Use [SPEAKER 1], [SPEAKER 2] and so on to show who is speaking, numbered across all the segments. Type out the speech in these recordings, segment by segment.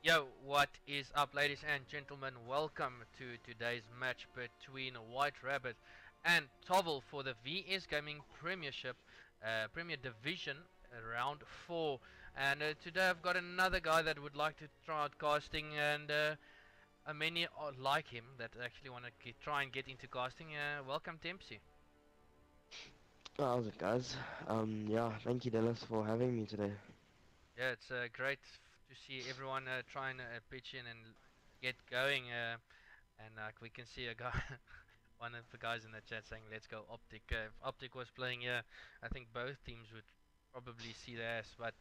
[SPEAKER 1] Yo, what is up, ladies and gentlemen? Welcome to today's match between White Rabbit and TOVL for the VS Gaming Premiership, Premier Division, round 4. And today I've got another guy that would like to try out casting, and many are like him that actually want to try and get into casting. Welcome, Dempsey.
[SPEAKER 2] How's it, guys? Yeah, thank you, Dennis, for having me today.
[SPEAKER 1] Yeah, it's great to see everyone trying to pitch in and get going. And we can see a guy, one of the guys in the chat saying, "Let's go Optic." If Optic was playing here, I think both teams would probably see their ass. But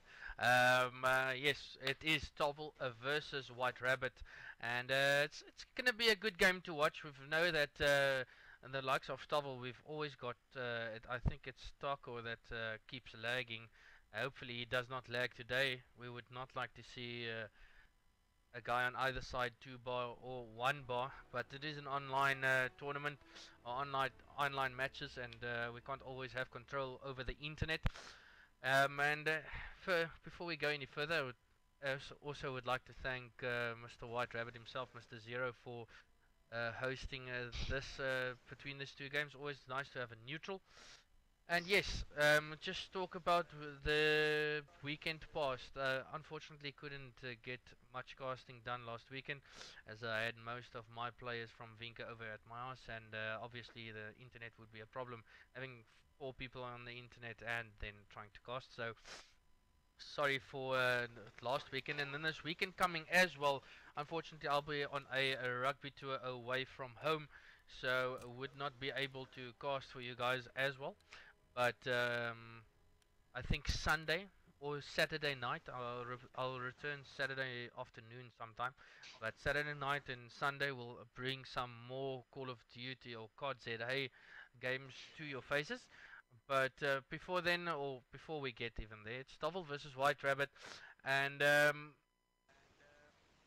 [SPEAKER 1] yes, it is TOVL versus White Rabbit, and it's gonna be a good game to watch. We know that. And the likes of TOVL, we've always got. I think it's Taco that keeps lagging. Hopefully, he does not lag today. We would not like to see a guy on either side 2 bar or 1 bar, but it is an online tournament or online matches, and we can't always have control over the internet. And before we go any further, I would also would like to thank Mr. White Rabbit himself, Mr. Zero, for hosting this between these two games. Always nice to have a neutral. And yes, just talk about the weekend past. Unfortunately, couldn't get much casting done last weekend, as I had most of my players from Vinca over at my house, and obviously the internet would be a problem having 4 people on the internet and then trying to cast. So sorry for last weekend, and then this weekend coming as well. Unfortunately, I'll be on a rugby tour away from home, so would not be able to cast for you guys as well. But I think Sunday or Saturday night, I'll return Saturday afternoon sometime. But Saturday night and Sunday will bring some more Call of Duty or COD ZA games to your faces. But before then, or before we get even there, it's TOVL versus White Rabbit, and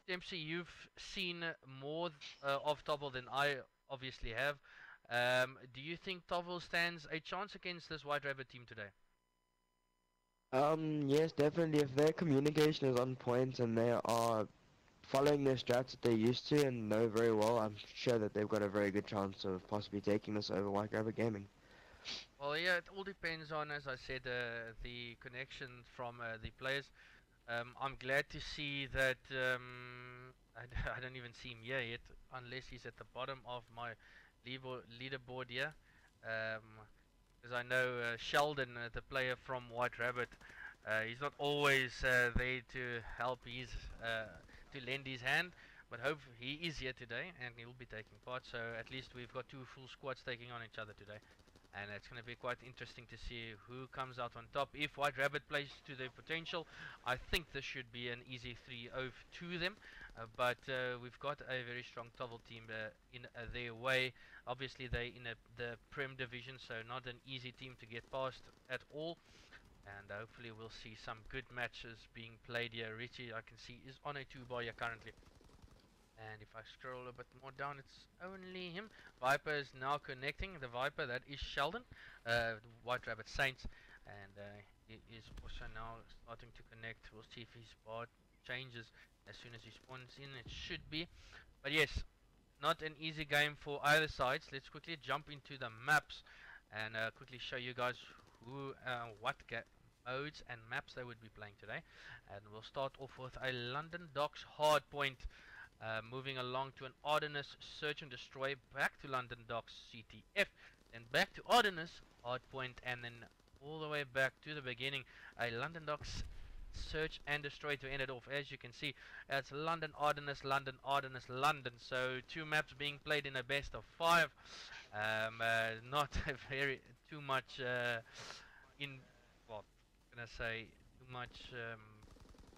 [SPEAKER 1] Dempsey, you've seen more of TOVL than I obviously have. Do you think TOVL stands a chance against this White Rabbit team today?
[SPEAKER 2] Yes, definitely. If their communication is on point and they are following their strats that they're used to and know very well, I'm sure that they've got a very good chance of possibly taking this over White Rabbit Gaming.
[SPEAKER 1] Well, yeah, it all depends on, as I said, the connection from the players. I'm glad to see that I don't even see him here yet, unless he's at the bottom of my leaderboard here. Because I know Sheldon, the player from White Rabbit, he's not always there to help to lend his hand. But hope he is here today and he'll be taking part. So at least we've got 2 full squads taking on each other today, and it's going to be quite interesting to see who comes out on top. If White Rabbit plays to their potential, I think this should be an easy 3-0 to them. But we've got a very strong TOVL team in their way. Obviously, they're in the Prem division, so not an easy team to get past at all. And hopefully we'll see some good matches being played here. Richi, I can see, is on a 2-bar here currently. And if I scroll a bit more down, it's only him. Viper is now connecting. The Viper, that is Sheldon, White Rabbit Saints. And he is also now starting to connect. We'll see if his bar changes as soon as he spawns in. It should be. But yes, not an easy game for either sides. Let's quickly jump into the maps and quickly show you guys what modes and maps they would be playing today. And we'll start off with a London Docks hardpoint. Moving along to an Ardennes search and destroy, back to London Docks CTF, then back to Ardennes hardpoint, and then all the way back to the beginning, a London Docks search and destroy to end it off. As you can see, it's London Ardennes, London Ardennes, London. So 2 maps being played in a best of 5. Not a very too much in well, gonna say too much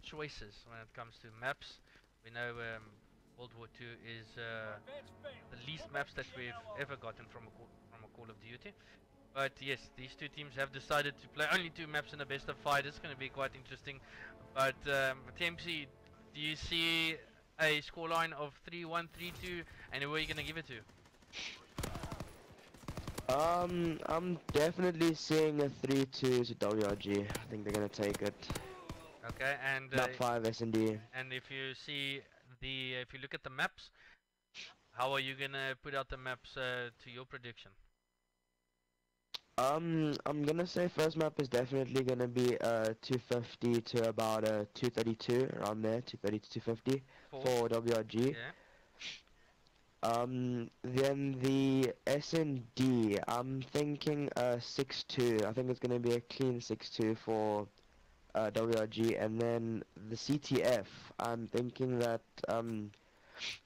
[SPEAKER 1] choices when it comes to maps. We know World War II is the least maps that we've ever gotten from a Call of Duty. But yes, these 2 teams have decided to play only 2 maps in a best of 5. It's going to be quite interesting. But TMC, do you see a scoreline of 3-1, 3-2, and who are you going to give it to?
[SPEAKER 2] I'm definitely seeing a 3-2 to WRG. I think they're gonna take it.
[SPEAKER 1] Okay,
[SPEAKER 2] Map 5 S&D.
[SPEAKER 1] and if you see if you look at the maps, how are you gonna put out the maps to your prediction?
[SPEAKER 2] I'm gonna say first map is definitely gonna be 250 to about 232 around there, 230 to 250 for WRG.
[SPEAKER 1] Yeah.
[SPEAKER 2] Then the S&D, I'm thinking 6-2. I think it's gonna be a clean 6-2 for WRG, and then the CTF, I'm thinking that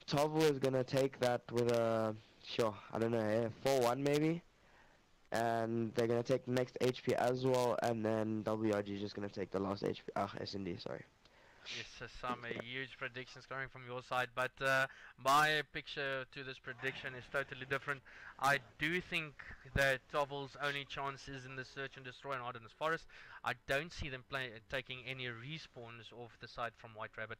[SPEAKER 2] TOVL is gonna take that with a sure, I don't know, 4-1 maybe. And they're gonna take the next HP as well, and then WRG is just gonna take the last HP. S&D, sorry.
[SPEAKER 1] Yes, some huge predictions coming from your side, but my picture to this prediction is totally different. I do think that TOVL's only chance is in the search and destroy in Ardennes Forest. I don't see them taking any respawns off the side from White Rabbit.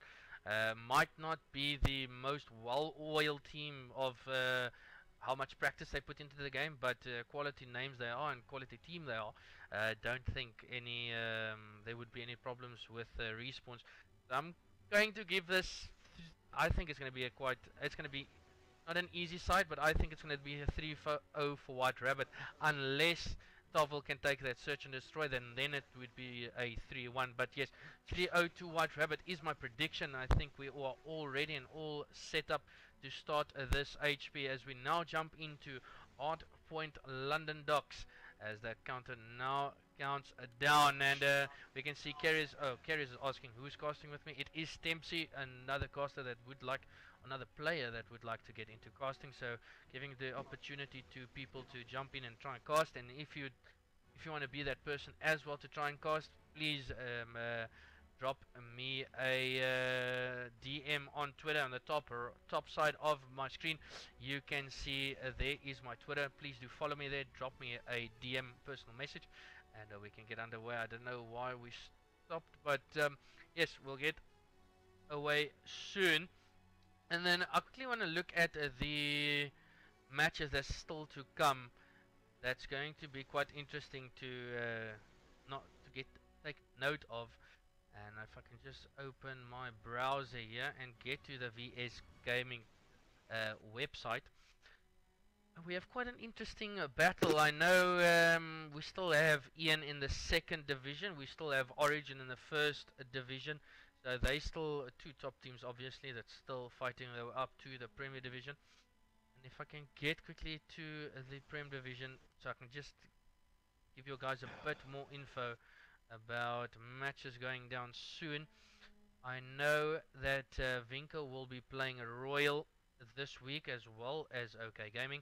[SPEAKER 1] Might not be the most well-oiled team of how much practice they put into the game, but quality names they are and quality team they are. Don't think there would be any problems with respawns. I'm going to give this. I think it's going to be it's going to be not an easy side, but I think it's going to be a 3-0 for White Rabbit, unless TOVL can take that search and destroy. Then it would be a 3-1. But yes, 3-0 to White Rabbit is my prediction. I think we are all ready and all set up to start this HP as we now jump into Hard Point London Docks, as that counter now counts down, and we can see Carriers is asking who's casting with me. It is Stempsy, another caster that would like, another player that would like to get into casting, so giving the opportunity to people to jump in and try and cast. And if you want to be that person as well to try and cast, please drop me a DM on Twitter. On the top side of my screen you can see there is my Twitter. Please do follow me there, drop me a DM personal message, and we can get underway. I don't know why we stopped, but yes, we'll get away soon. And then I quickly want to look at the matches that's still to come. That's going to be quite interesting to not to take note of. And if I can just open my browser here and get to the VS Gaming website, we have quite an interesting battle. I know we still have Ian in the second division, we still have Origin in the first division, so they still two top teams obviously that's still fighting their way up to the Premier Division. And if I can get quickly to the Prem Division, so I can just give you guys a bit more info about matches going down soon. I know that Vinko will be playing a Royal this week as well as OK Gaming.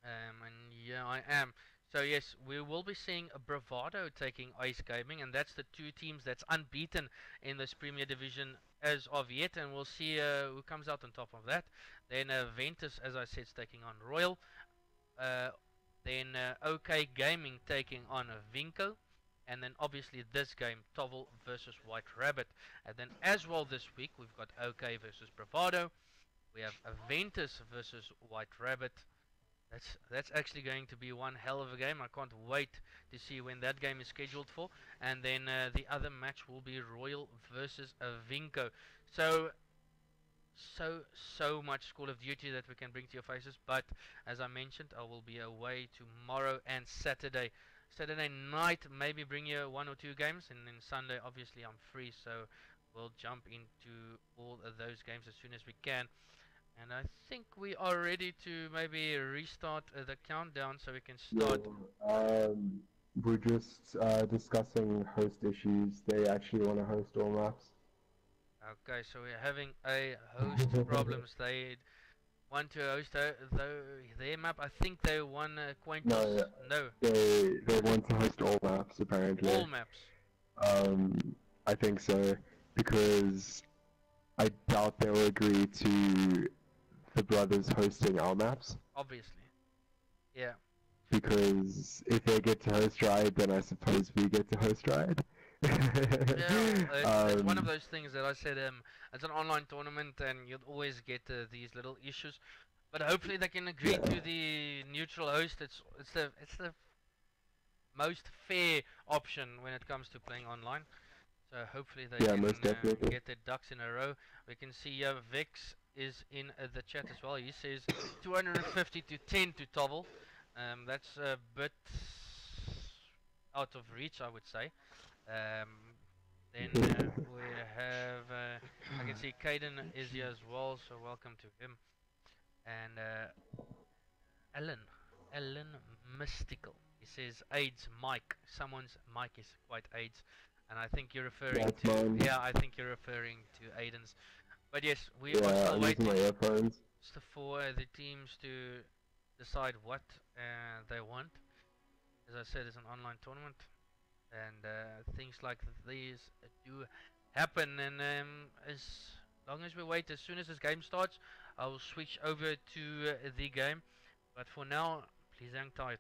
[SPEAKER 1] And yeah, I am. So yes, we will be seeing a Bravado taking Ice Gaming, and that's the two teams that's unbeaten in this Premier Division as of yet, and we'll see who comes out on top of that. Then Ventus, as I said, is taking on Royal. Then OK Gaming taking on Vinko. And then obviously this game, TOVL versus White Rabbit. And then as well this week, we've got OK versus Bravado. We have Aventus versus White Rabbit. That's actually going to be one hell of a game. I can't wait to see when that game is scheduled for. And then the other match will be Royal versus Vinko. So much Call of Duty that we can bring to your faces. But as I mentioned, I will be away tomorrow and Saturday. Saturday night, maybe bring you one or two games, and then Sunday, obviously, I'm free, so we'll jump into all of those games as soon as we can. And I think we are ready to maybe restart the countdown so we can start.
[SPEAKER 3] We're just discussing host issues. They actually want to host all maps.
[SPEAKER 1] Okay, so we're having a host problems. They want to host their map. I think they won Acquaintance.
[SPEAKER 3] No. They want to host all maps apparently.
[SPEAKER 1] All maps.
[SPEAKER 3] I think so, because I doubt they'll agree to the brothers hosting our maps.
[SPEAKER 1] Obviously. Yeah.
[SPEAKER 3] Because if they get to host Ride, then I suppose we get to host Ride.
[SPEAKER 1] Yeah, it's one of those things that I said, it's an online tournament and you'll always get these little issues, but hopefully they can agree to the neutral host. It's the most fair option when it comes to playing online. So hopefully they
[SPEAKER 3] Yeah,
[SPEAKER 1] can
[SPEAKER 3] most definitely.
[SPEAKER 1] get their ducks in a row. We can see Vex is in the chat as well. He says 250 to 10 to TOVL. That's a bit out of reach, I would say. Then we have, I can see Caden is here as well, so welcome to him. And Alan Mystical. He says AIDS mic. Someone's mic is quite AIDS, and I think you're referring
[SPEAKER 3] That's
[SPEAKER 1] to.
[SPEAKER 3] mine.
[SPEAKER 1] Yeah, I think you're referring to Aiden's. But yes, we are
[SPEAKER 3] Yeah,
[SPEAKER 1] still
[SPEAKER 3] I'm using my
[SPEAKER 1] waiting
[SPEAKER 3] earphones.
[SPEAKER 1] for the teams to decide what they want. As I said, it's an online tournament, and things like these do happen. And as long as we wait, as soon as this game starts, I will switch over to the game. But for now, please hang tight.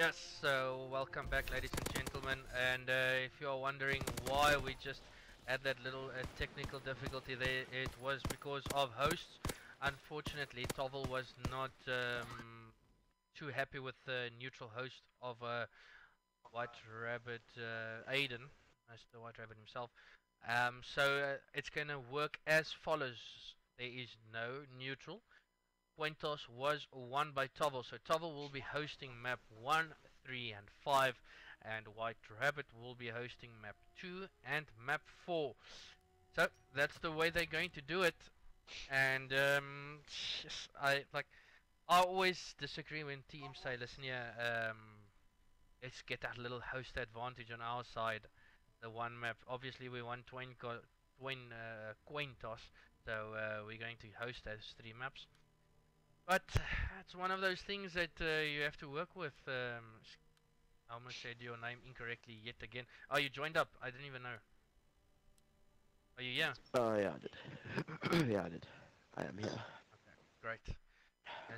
[SPEAKER 1] Yes, so welcome back, ladies and gentlemen. And if you are wondering why we just had that little technical difficulty there, it was because of hosts. Unfortunately, TOVL was not too happy with the neutral host of White Rabbit, Aiden, that's the White Rabbit himself. So it's gonna work as follows. There is no neutral. Coin toss was won by TOVL, so TOVL will be hosting map 1, 3 and 5, and White Rabbit will be hosting map 2 and map 4. So that's the way they're going to do it. And I always disagree when teams say, listen here, let's get that little host advantage on our side. The one map, obviously we won coin toss, so we're going to host those 3 maps. But it's one of those things that you have to work with. I almost said your name incorrectly yet again. Oh, you joined up. I didn't even know. Are you here?
[SPEAKER 2] Oh yeah, I did. Yeah, I did. I am here.
[SPEAKER 1] Okay, great.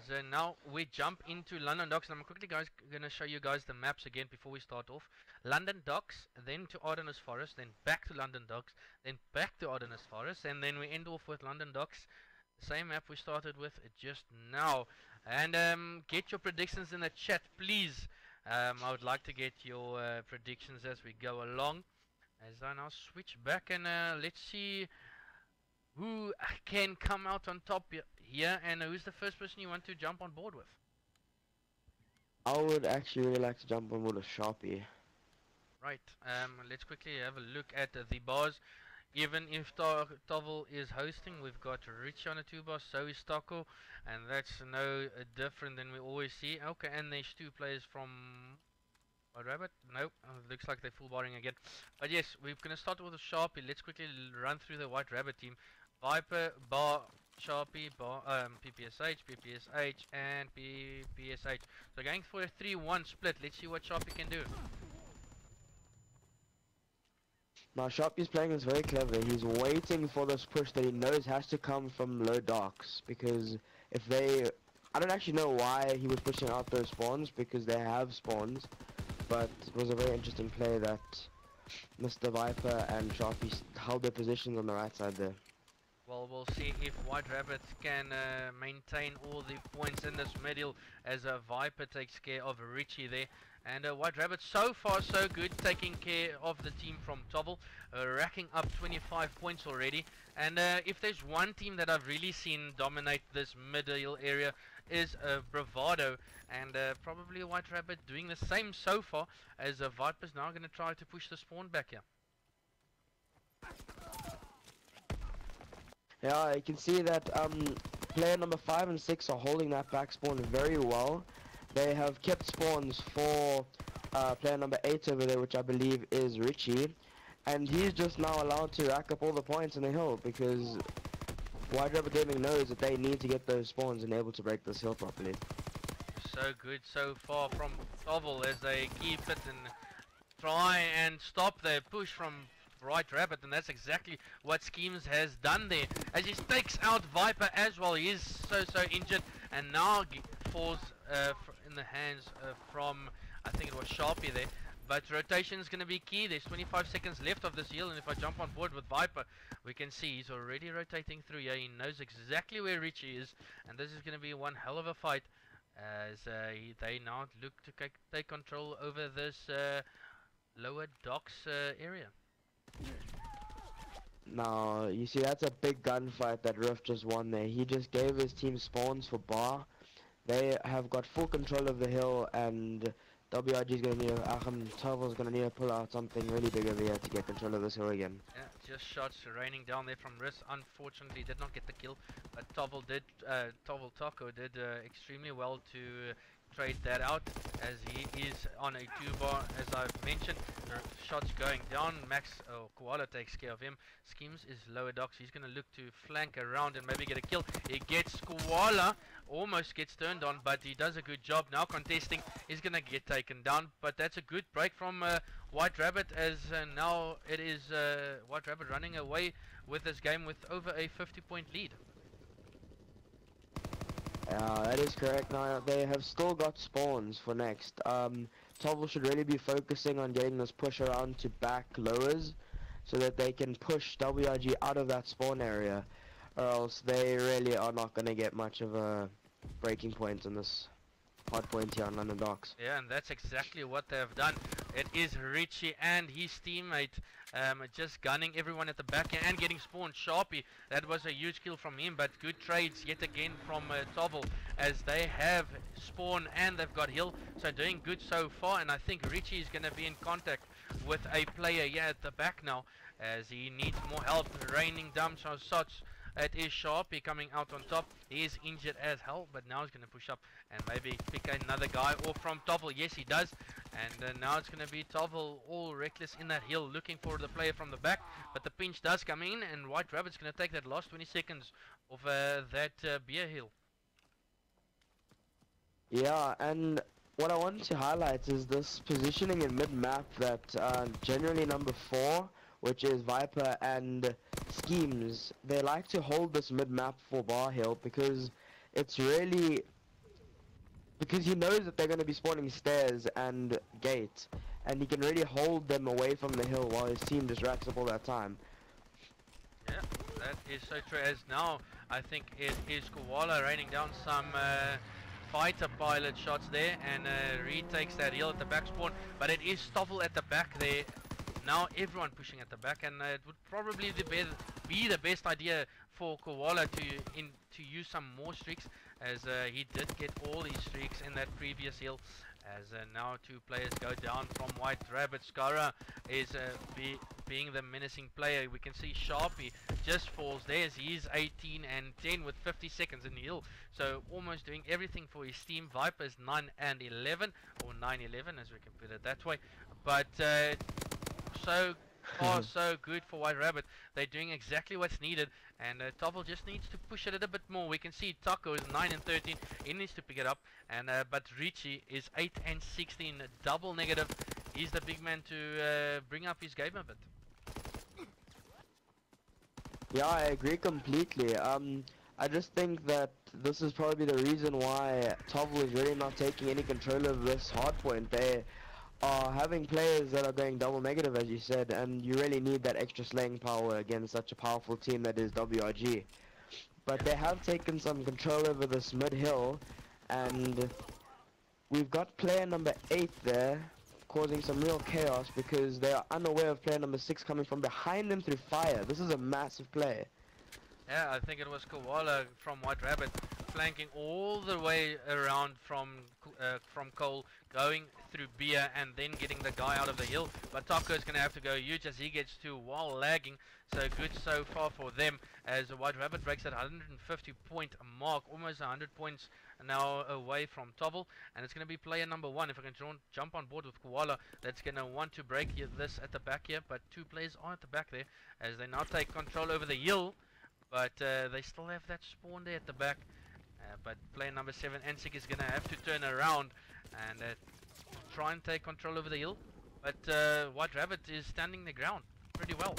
[SPEAKER 1] So now we jump into London Docks, and I'm quickly gonna show you guys the maps again before we start off. London Docks, then to Ardennes Forest, then back to London Docks, then back to Ardennes Forest, and then we end off with London Docks. Same map we started with just now. And get your predictions in the chat, please. I would like to get your predictions as we go along. As I now switch back and let's see who can come out on top here, and who's the first person you want to jump on board with.
[SPEAKER 2] I would actually really like to jump on with a Sharpie.
[SPEAKER 1] Right, let's quickly have a look at the bars. Even if TOVL is hosting, we've got Richi on the 2 bar, so is Taco, and that's no different than we always see. Okay, and there's 2 players from White Rabbit. Nope, looks like they're full barring again. But yes, we're gonna start with a Sharpie. Let's quickly run through the White Rabbit team. Viper, Bar, Sharpie, Bar, PPSH, PPSH, and PPSH. So going for a 3-1 split. Let's see what Sharpie can do.
[SPEAKER 2] Now Sharpie's playing this very clever. He's waiting for this push that he knows has to come from low darks, because if they... I don't actually know why he was pushing out those spawns, because they have spawns, but it was a very interesting play that Mr. Viper and Sharpie held their positions on the right side there.
[SPEAKER 1] Well, we'll see if White Rabbit can maintain all the points in this middle as a Viper takes care of Richi there. And White Rabbit so far so good, taking care of the team from TOVL, racking up 25 points already. And if there's one team that I've really seen dominate this middle area is Bravado, and probably White Rabbit doing the same so far, as Viper's now going to try to push the spawn back here.
[SPEAKER 2] Yeah, you can see that player number 5 and 6 are holding that back spawn very well. They have kept spawns for player number 8 over there, which I believe is Richi, and he's just now allowed to rack up all the points in the hill, because White Rabbit Gaming knows that they need to get those spawns and able to break this hill properly.
[SPEAKER 1] So good so far from TOVL as they keep it and try and stop their push from White Rabbit, and that's exactly what Skeams has done there, as he takes out Viper as well. He is so injured, and now falls in the hands from, I think it was Sharpie there. But rotation is going to be key. There's 25 seconds left of this heal, and if I jump on board with Viper, we can see he's already rotating through. Yeah, he knows exactly where Richi is, and this is going to be one hell of a fight, as they now look to take control over this lower docks area.
[SPEAKER 2] Now, you see, that's a big gunfight that Riff just won there. He just gave his team spawns for Bar. They have got full control of the hill, and WRG is going to need TOVL is going to need to pull out something really big over here to get control of this hill again.
[SPEAKER 1] Yeah, just shots raining down there from Riss. Unfortunately, did not get the kill, but TOVL Taco did extremely well to trade that out, as he is on a 2 bar, as I've mentioned. Shots going down. Koala takes care of him. Skeams is lower docks. He's going to look to flank around and maybe get a kill. He gets Koala, almost gets turned on, but he does a good job now contesting. He's going to get taken down, but that's a good break from White Rabbit, as now it is White Rabbit running away with this game with over a 50-point lead.
[SPEAKER 2] That is correct. Now they have still got spawns for next. TOVL should really be focusing on getting this push around to back lowers, so that they can push WRG out of that spawn area, or else they really are not going to get much of a breaking point in this hard point here on London Docks.
[SPEAKER 1] Yeah, and that's exactly what they have done. It is Richi and his teammate just gunning everyone at the back and getting spawned. Sharpie, that was a huge kill from him, but good trades yet again from TOVL, as they have spawn and they've got heal, so doing good so far. And I think Richi is going to be in contact with a player here at the back now, as he needs more help. Raining dumps on shots. It is Sharpie coming out on top. He is injured as hell, but now he's going to push up and maybe pick another guy off from TOVL. Yes, he does. And now it's going to be TOVL all reckless in that hill, looking for the player from the back. But the pinch does come in, and White Rabbit's going to take that last 20 seconds of that beer hill.
[SPEAKER 2] Yeah, and what I want to highlight is this positioning in mid-map that generally number 4, which is Viper and Skeams, they like to hold this mid-map for Bar Hill because it's really... because he knows that they're going to be spawning stairs and gate, and he can really hold them away from the hill while his team just racks up all that time.
[SPEAKER 1] Yeah, that is so true, as now I think it is Koala raining down some fighter pilot shots there, and retakes that hill at the back spawn, but it is TOVL at the back there. Now everyone pushing at the back, and it would probably be the best idea for Koala to use some more streaks, as he did get all his streaks in that previous hill. As now 2 players go down from White Rabbit. Scara is being the menacing player. We can see Sharpie just falls there, as he's 18 and 10 with 50 seconds in the hill. So almost doing everything for his team. Viper is 9 and 11, or 9-11 as we can put it that way. But so far so good for White Rabbit. They're doing exactly what's needed, and TOVL just needs to push it a little bit more. We can see Taco is 9 and 13. He needs to pick it up, and but Richi is 8 and 16, double negative. He's the big man to bring up his game a bit.
[SPEAKER 2] Yeah, I agree completely. I just think that this is probably the reason why TOVL is really not taking any control of this hardpoint. They are having players that are going double negative, as you said, and you really need that extra slaying power against such a powerful team that is WRG. But they have taken some control over this mid-hill, and we've got player number 8 there, causing some real chaos because they are unaware of player number 6 coming from behind them through fire. This is a massive play.
[SPEAKER 1] Yeah, I think it was Koala from White Rabbit flanking all the way around from Cole, going through Beer and then getting the guy out of the hill. But Taco is going to have to go huge as he gets to while lagging. So good so far for them, as White Rabbit breaks that 150 point mark, almost 100 points now away from TOVL. And it's going to be player number 1, if I can jump on board with Koala, that's going to want to break this at the back here. But 2 players are at the back there, as they now take control over the hill. But they still have that spawn there at the back. But player number 7, Ansik, is going to have to turn around and try and take control over the hill. But White Rabbit is standing the ground pretty well.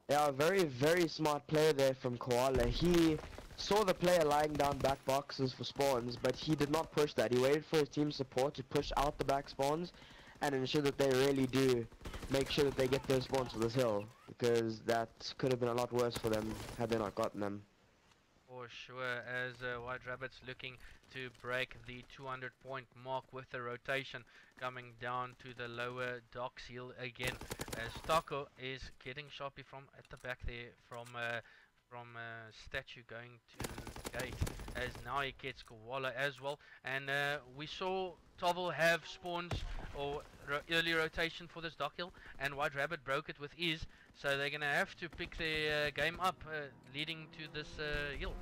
[SPEAKER 2] Yeah, a very, very smart player there from Koala. He saw the player lying down back boxes for spawns, but he did not push that. He waited for his team support to push out the back spawns and ensure that they really do make sure that they get those spawns to this hill, because that could have been a lot worse for them had they not gotten them.
[SPEAKER 1] For sure, as White Rabbit's looking to break the 200 point mark with the rotation, coming down to the lower docks hill again, as Taco is getting Sharpie from at the back there from statue going to gate, as now he gets Koala as well. And we saw TOVL have spawns or early rotation for this dock hill, and White Rabbit broke it with ease, so they're gonna have to pick their game up leading to this hill.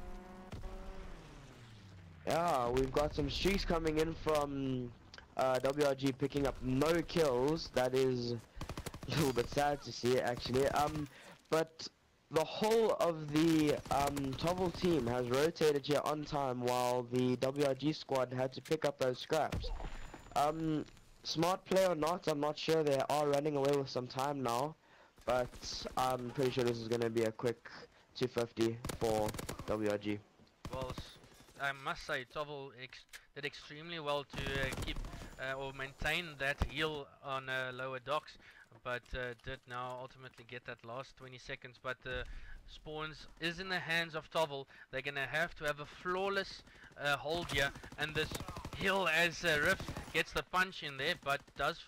[SPEAKER 2] Yeah, we've got some streaks coming in from WRG picking up no kills. That is a little bit sad to see, actually. But the whole of the TOVL team has rotated here on time, while the WRG squad had to pick up those scraps. Smart play or not, I'm not sure. They are running away with some time now, but I'm pretty sure this is going to be a quick 250 for WRG.
[SPEAKER 1] well, I must say, TOVL did extremely well to keep or maintain that heel on lower docks, but did now ultimately get that last 20 seconds. But spawns is in the hands of TOVL. They're gonna have to have a flawless hold here, and this heel as Rift gets the punch in there, but does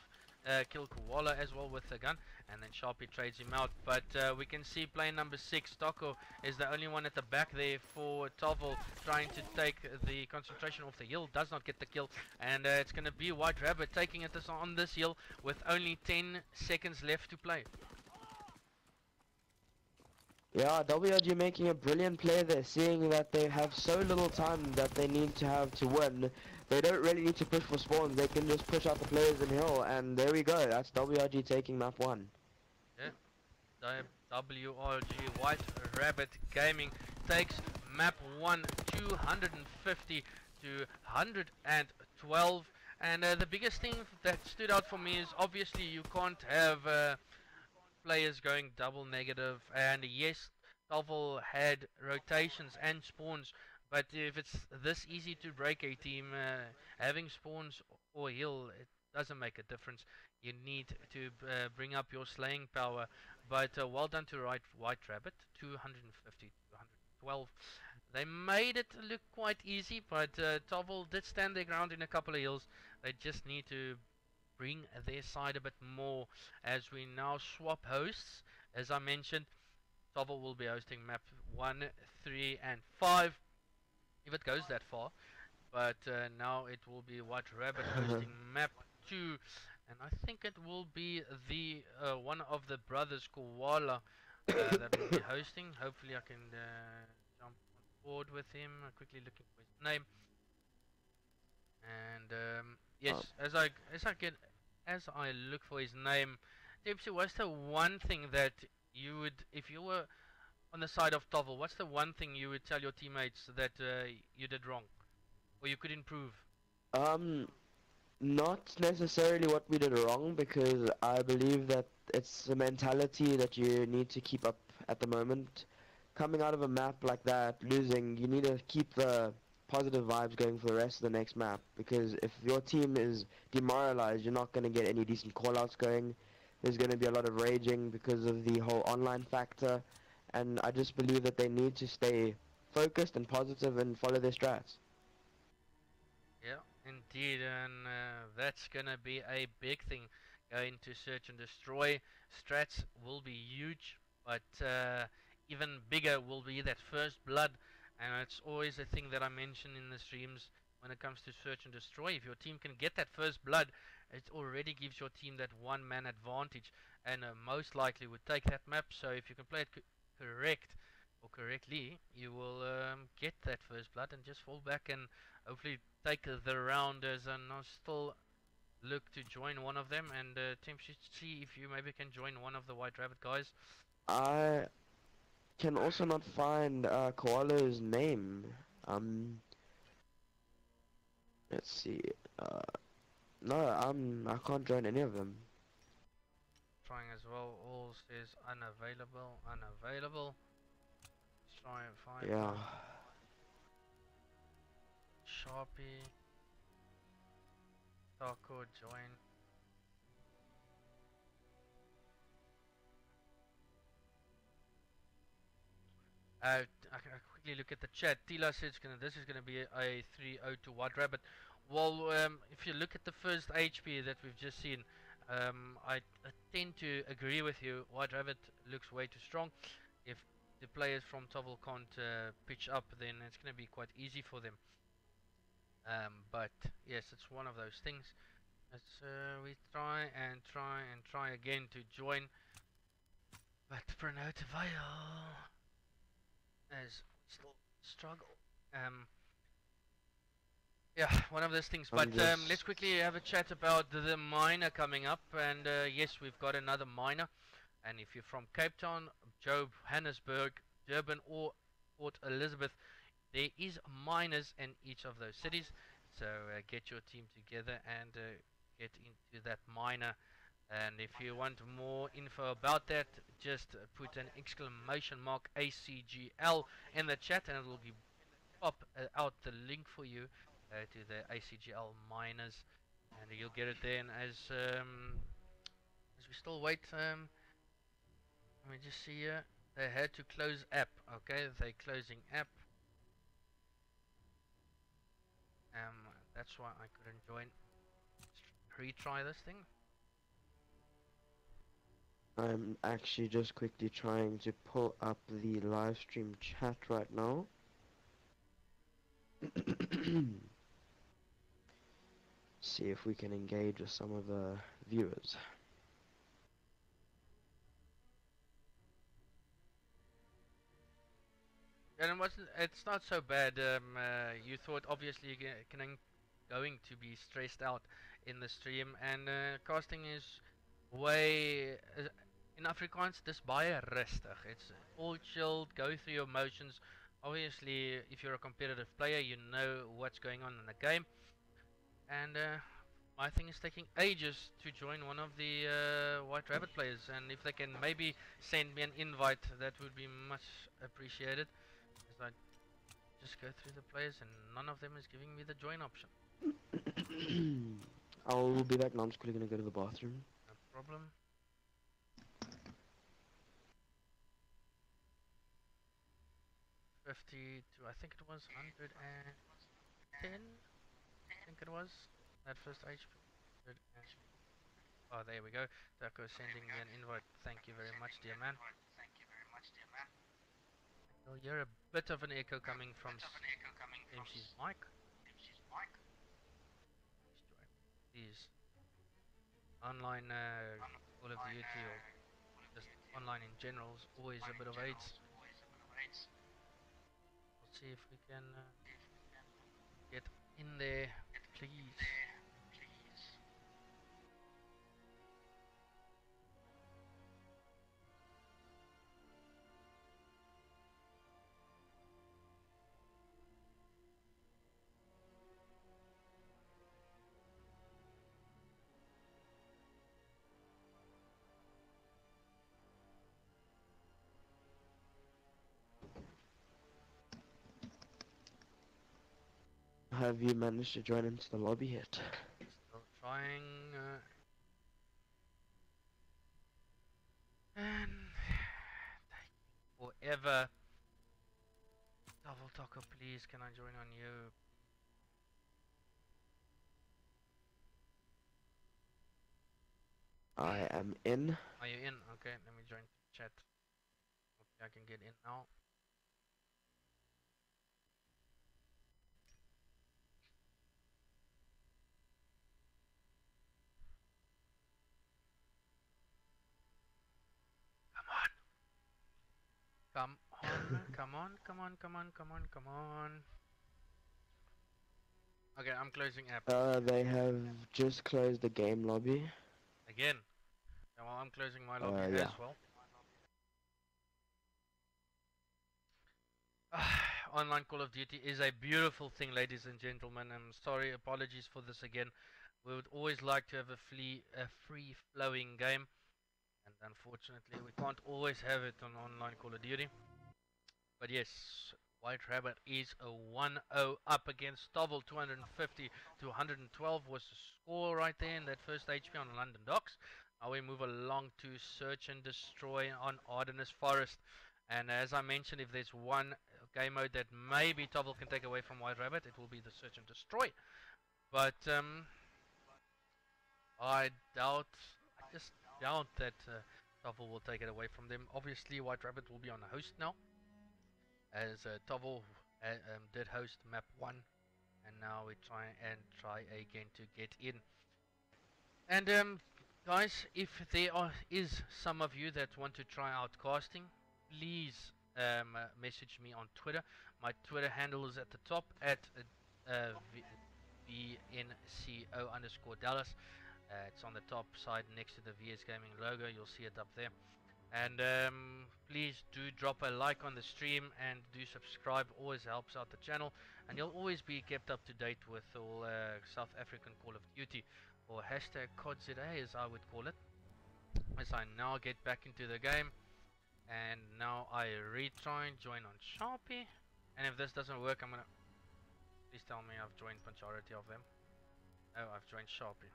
[SPEAKER 1] kill Koala as well with the gun, and then Sharpie trades him out. But we can see plane number 6, Taco, is the only one at the back there for TOVL, trying to take the concentration off the hill. Does not get the kill, and it's going to be White Rabbit taking it on this hill with only 10 seconds left to play.
[SPEAKER 2] Yeah, WRG making a brilliant play there, seeing that they have so little time that they need to have to win. They don't really need to push for spawns, they can just push out the players in hill, and there we go, that's WRG taking map 1.
[SPEAKER 1] Yeah, WRG White Rabbit Gaming takes map 1, 250 to 112. And the biggest thing that stood out for me is obviously you can't have players going double negative, and yes, TOVL had rotations and spawns, but if it's this easy to break a team, having spawns or heal, it doesn't make a difference. You need to bring up your slaying power, but well done to White Rabbit, 250 to 112. They made it look quite easy, but TOVL did stand their ground in a couple of hills. They just need to bring their side a bit more as we now swap hosts. As I mentioned, TOVL will be hosting map 1, 3 and 5 if it goes that far, but now it will be White Rabbit hosting map 2, and I think it will be the one of the brothers, Koala, that will be hosting. Hopefully I can jump on board with him. Quickly looking for his name. And yes, as I look for his name, Dempsey, what's the one thing that you would, if you were on the side of TOVL, what's the one thing you would tell your teammates that you did wrong, or you could improve?
[SPEAKER 2] Not necessarily what we did wrong, because I believe that it's a mentality that you need to keep up at the moment. Coming out of a map like that, losing, you need to keep the positive vibes going for the rest of the next map, because if your team is demoralized, you're not going to get any decent callouts going. There's going to be a lot of raging because of the whole online factor, and I just believe that they need to stay focused and positive and follow their strats.
[SPEAKER 1] Yeah, indeed, and that's gonna be a big thing going to search and destroy. Strats will be huge, but even bigger will be that first blood, and it's always a thing that I mention in the streams when it comes to search and destroy. If your team can get that first blood, it already gives your team that one-man advantage, and most likely would take that map. So if you can play it correctly, you will get that first blood and just fall back and hopefully take the rounders. And I'll still look to join one of them, and Tim should see if you maybe can join one of the White Rabbit guys.
[SPEAKER 2] I can also not find Koala's name. Let's see. No, I can't join any of them.
[SPEAKER 1] Trying as well. All says unavailable. Let's try and find
[SPEAKER 2] Yeah.
[SPEAKER 1] Sharpie. Taco join. I quickly look at the chat. Tila says this is gonna be a 3-0 to White Rabbit. Well, if you look at the first HP that we've just seen, I tend to agree with you. White Rabbit looks way too strong. If the players from TOVL can't pitch up, then it's gonna be quite easy for them. But yes, it's one of those things. Let's we try again to join, but for no avail, as still struggle. Yeah, one of those things. But let's quickly have a chat about the miner coming up. And yes, we've got another miner. And if you're from Cape Town, Johannesburg, Durban, or Port Elizabeth, there is miners in each of those cities. So get your team together and get into that miner. And if you want more info about that, just put an exclamation mark ACGL in the chat, and it will be pop out the link for you to the ACGL miners, and you'll get it there. And as we still wait, let me just see here. They had to close app. Okay, they're closing app. That's why I couldn't join. Let's retry this thing.
[SPEAKER 2] I'm actually just quickly trying to pull up the live stream chat right now. See if we can engage with some of the viewers.
[SPEAKER 1] And it's not so bad. You thought obviously you're going to be stressed out in the stream, and casting is way in Afrikaans dis baie rustig. It's all chilled, go through your motions. Obviously, if you're a competitive player, you know what's going on in the game. And my thing is taking ages to join one of the White Rabbit players, and if they can maybe send me an invite, that would be much appreciated. As I just go through the players and none of them is giving me the join option.
[SPEAKER 2] I'll be back now. I'm just quickly gonna go to the bathroom.
[SPEAKER 1] No problem. I think it was 110. I think it was that first HP. Oh, there we go. Taco sending me an invite. Thank you very much, dear man. You'll hear a bit of an echo coming from MC's mic. These online Call of Duty or just online in general is always a bit of AIDS. We'll see if we can get in there, please.
[SPEAKER 2] Have you managed to join into the lobby yet?
[SPEAKER 1] Still trying. And forever. Double Taco, please, can I join on you?
[SPEAKER 2] I am in.
[SPEAKER 1] Are you in? Okay, let me join chat. Okay, I can get in now. Come on, come on, come on, come on, come on, come on. Okay, I'm closing app.
[SPEAKER 2] They have just closed the game lobby.
[SPEAKER 1] Again. Yeah, well, I'm closing my lobby
[SPEAKER 2] Yeah.
[SPEAKER 1] as well. Online Call of Duty is a beautiful thing, ladies and gentlemen. I'm sorry, apologies for this again. We would always like to have a free-flowing game, and unfortunately we can't always have it on Online Call of Duty. But yes, White Rabbit is a 1-0 up against TOVL. 250 to 112 was the score right there in that first HP on London Docks. Now we move along to Search and Destroy on Ardennes Forest. And as I mentioned, if there's one game mode that maybe TOVL can take away from White Rabbit, it will be the Search and Destroy. But I just doubt that TOVL will take it away from them. Obviously, White Rabbit will be on a host now, as TOVL did host map 1, and now we try again to get in. And guys, if there is some of you that want to try out casting, please message me on Twitter. My Twitter handle is at the top at VNCO_Dallas. It's on the top side next to the VS Gaming logo. You'll see it up there. And please do drop a like on the stream and do subscribe. Always helps out the channel, and you'll always be kept up to date with all South African Call of Duty, or hashtag CODZA as I would call it. As I now get back into the game, and now I retry and join on Sharpie, And if this doesn't work, I'm gonna... Please tell me I've joined majority of them. Oh, I've joined Sharpie.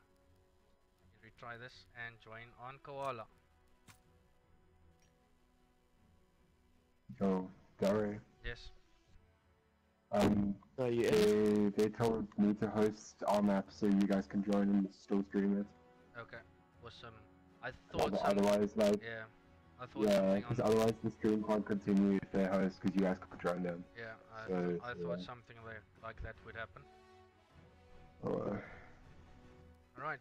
[SPEAKER 1] Retry this and join on Koala.
[SPEAKER 3] Oh, sorry.
[SPEAKER 1] Yes.
[SPEAKER 2] No, you in?
[SPEAKER 3] They told me to host our map so you guys can join and still stream it.
[SPEAKER 1] Okay. Awesome. I thought
[SPEAKER 3] Otherwise, like,
[SPEAKER 1] yeah. I thought
[SPEAKER 3] yeah,
[SPEAKER 1] something
[SPEAKER 3] because
[SPEAKER 1] on...
[SPEAKER 3] otherwise the stream can't continue if they host because you guys can't join them.
[SPEAKER 1] Yeah, I
[SPEAKER 3] So,
[SPEAKER 1] thought
[SPEAKER 3] yeah.
[SPEAKER 1] something like that would happen.
[SPEAKER 3] Oh,
[SPEAKER 1] Alright.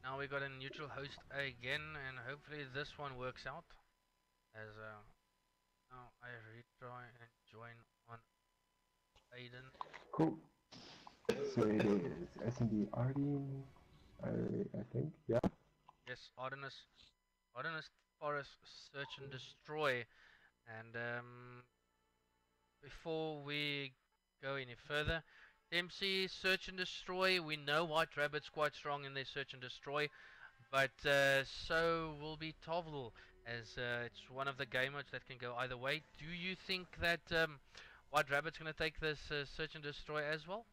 [SPEAKER 1] Now we got a neutral host again, and hopefully this one works out. As now I retry and join on Aiden.
[SPEAKER 3] cool. So it is S&D Arden, I think, yeah.
[SPEAKER 1] Yes, Ardenus Forest Search and Destroy. And before we go any further, MC Search and Destroy. We know White Rabbit's quite strong in their Search and Destroy, but so will be TOVL, as it's one of the game modes that can go either way. Do you think that White Rabbit's going to take this Search and Destroy as well?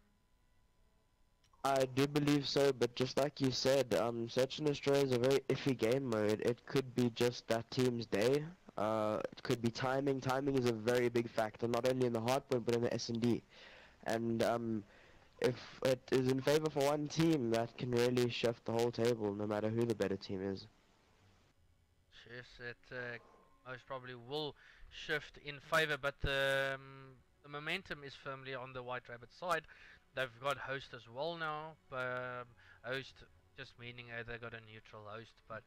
[SPEAKER 2] I do believe so, but just like you said, Search and Destroy is a very iffy game mode. It could be just that team's day. It could be timing. Timing is a very big factor, not only in the hardpoint but in the S&D. And if it is in favor for one team, that can really shift the whole table, no matter who the better team is.
[SPEAKER 1] Yes, it most probably will shift in favor, but the momentum is firmly on the White Rabbit side. They've got host as well now. Host just meaning they got a neutral host, but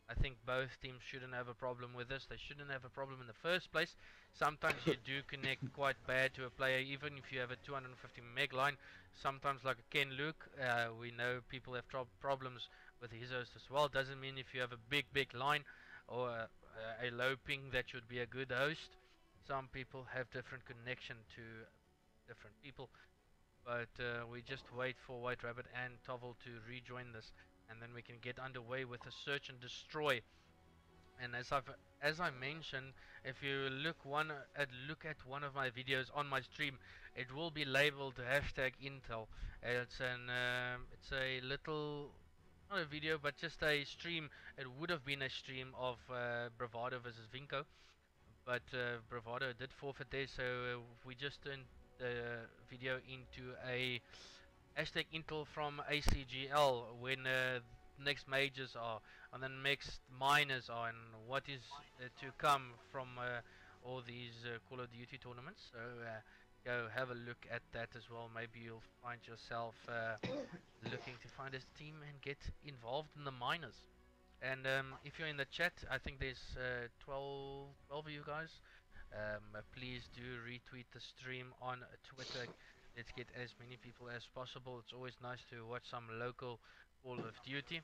[SPEAKER 1] I think both teams shouldn't have a problem with this. They shouldn't have a problem in the first place. Sometimes you do connect quite bad to a player, even if you have a 250 meg line. Sometimes, like Ken Luke, we know people have problems with his host as well. Doesn't mean if you have a big line or a low ping that should be a good host. Some people have different connection to different people, but we just wait for White Rabbit and TOVL to rejoin this, and then we can get underway with a search and destroy. And as I mentioned, if you look at one of my videos on my stream, it will be labeled #Intel. It's a little, not a video, but just a stream. It would have been a stream of Bravado versus Vinco, but Bravado did forfeit there, so we just turned the video into a #Intel from ACGL when next majors are, and then next minors are, and what is to come from all these Call of Duty tournaments. So go have a look at that as well. Maybe you'll find yourself looking to find a team and get involved in the minors. And if you're in the chat, I think there's 12 of you guys. Please do retweet the stream on Twitter. Let's get as many people as possible. It's always nice to watch some local Call of Duty.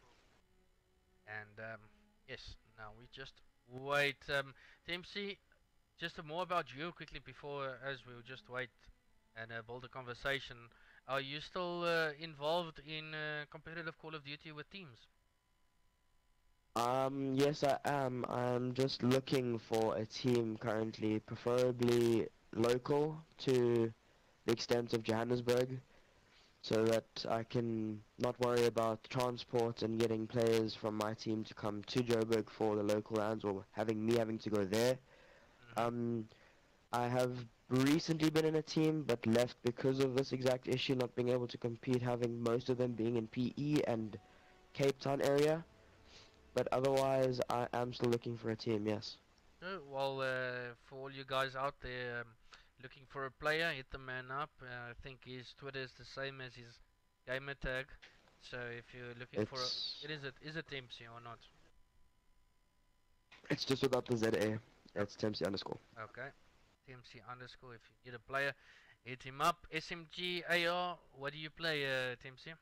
[SPEAKER 1] And yes, now we just wait. TMC, just more about you quickly before, as we will just wait and build a conversation. Are you still involved in competitive Call of Duty with teams?
[SPEAKER 2] Yes, I am. I'm just looking for a team currently, preferably local to the extent of Johannesburg, so that I can not worry about transport and getting players from my team to come to Joburg for the local lands, or having to go there. I have recently been in a team but left because of this exact issue, not being able to compete, having most of them being in PE and Cape Town area. But otherwise, I am still looking for a team, yes.
[SPEAKER 1] Well, for all you guys out there looking for a player, hit the man up. I think his Twitter is the same as his gamer tag. So if you're looking for is it TMC or not?
[SPEAKER 2] It's just without the ZA. It's TMC underscore.
[SPEAKER 1] Okay. TMC underscore. If you need a player, hit him up. SMG AR. What do you play, TMC?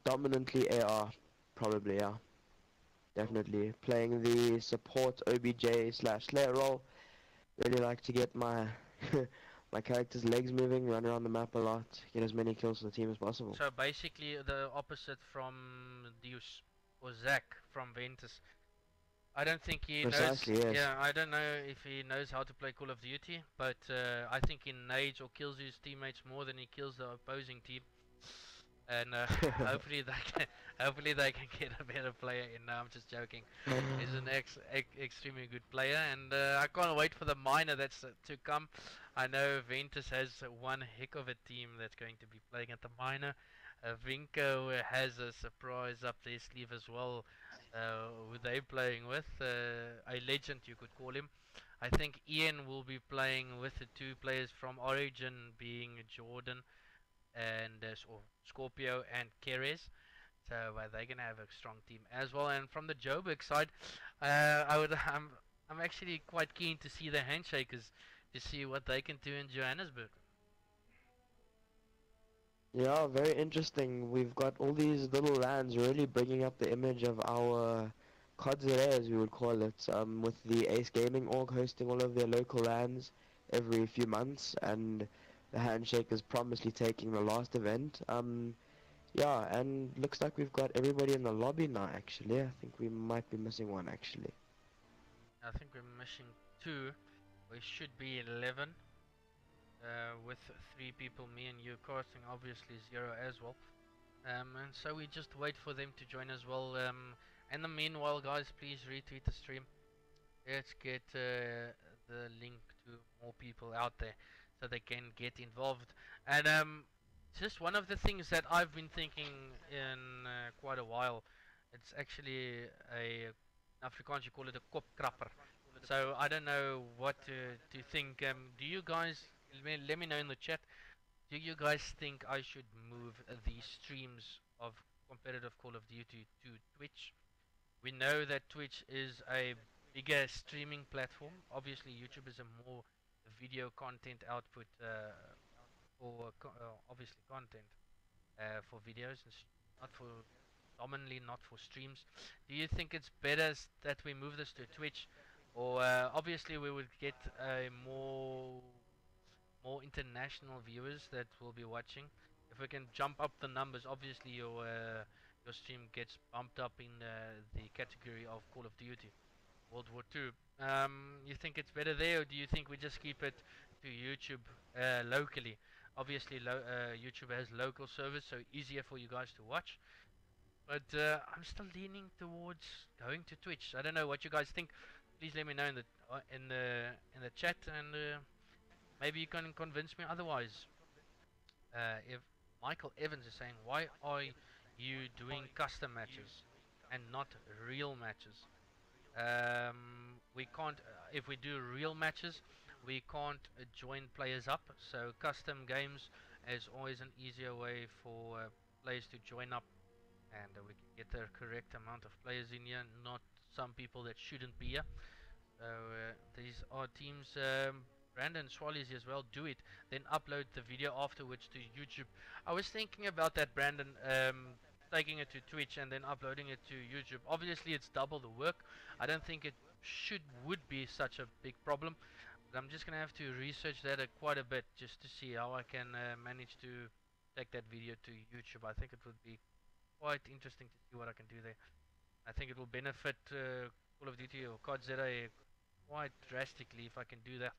[SPEAKER 2] Dominantly AR, probably, yeah. Definitely. Playing the support OBJ / Slayer role. Really like to get my my character's legs moving, run around the map a lot, get as many kills for the team as possible.
[SPEAKER 1] So basically the opposite from Deus or Zach from Ventus. I don't think he
[SPEAKER 2] Precisely,
[SPEAKER 1] knows.
[SPEAKER 2] yes.
[SPEAKER 1] Yeah, I don't know if he knows how to play Call of Duty, but I think he nades or kills his teammates more than he kills the opposing team. And hopefully they can, hopefully they can get a better player in. No, I'm just joking. He's an extremely good player, and I can't wait for the minor that's to come. I know Ventus has one heck of a team that's going to be playing at the minor. Vinco has a surprise up their sleeve as well. Who they playing with? A legend, you could call him. I think Ian will be playing with the two players from Origin, being Jordan and or Scorpio and Keres. So they're gonna have a strong team as well. And from the Joburg side, I'm actually quite keen to see the Handshakers to see what they can do in Johannesburg.
[SPEAKER 2] Yeah, very interesting. We've got all these little lands really bringing up the image of our Kodzere, as we would call it, with the Ace Gaming org hosting all of their local lands every few months, and the Handshake is promisely taking the last event. Yeah, and looks like we've got everybody in the lobby now, actually. I think we might be missing one, actually.
[SPEAKER 1] I think we're missing two. We should be 11. With three people, me and you casting, obviously zero as well. And so we just wait for them to join as well. In the meanwhile, guys, please retweet the stream. Let's get the link to more people out there so they can get involved. And just one of the things that I've been thinking in quite a while, it's actually a Afrikaans you call it a kopkrapper. So I don't know what to think. Do you guys let me know in the chat? Do you guys think I should move the streams of competitive Call of Duty to Twitch? We know that Twitch is a bigger streaming platform. Obviously, YouTube is a more video content output for obviously content for videos, and not for commonly not for streams. Do you think it's better that we move this to Twitch, or obviously we would get more international viewers that will be watching? If we can jump up the numbers, obviously your stream gets bumped up in the category of Call of Duty World War II. You think it's better there, or do you think we just keep it to YouTube locally? Obviously, YouTube has local service, so easier for you guys to watch. But I'm still leaning towards going to Twitch. I don't know what you guys think. Please let me know in the chat, and maybe you can convince me otherwise. If Michael Evans is saying, why are you doing custom matches and not real matches? We can't, if we do real matches, we can't join players up. So custom games is always an easier way for players to join up, and we can get the correct amount of players in here, not some people that shouldn't be here. So these are teams. Brandon Swallies as well. Do it, then upload the video afterwards to YouTube. I was thinking about that, Brandon. Taking it to Twitch and then uploading it to YouTube. Obviously, it's double the work. I don't think it would be such a big problem. But I'm just gonna have to research that quite a bit just to see how I can manage to take that video to YouTube. I think it would be quite interesting to see what I can do there. I think it will benefit Call of Duty or COD ZA quite drastically if I can do that,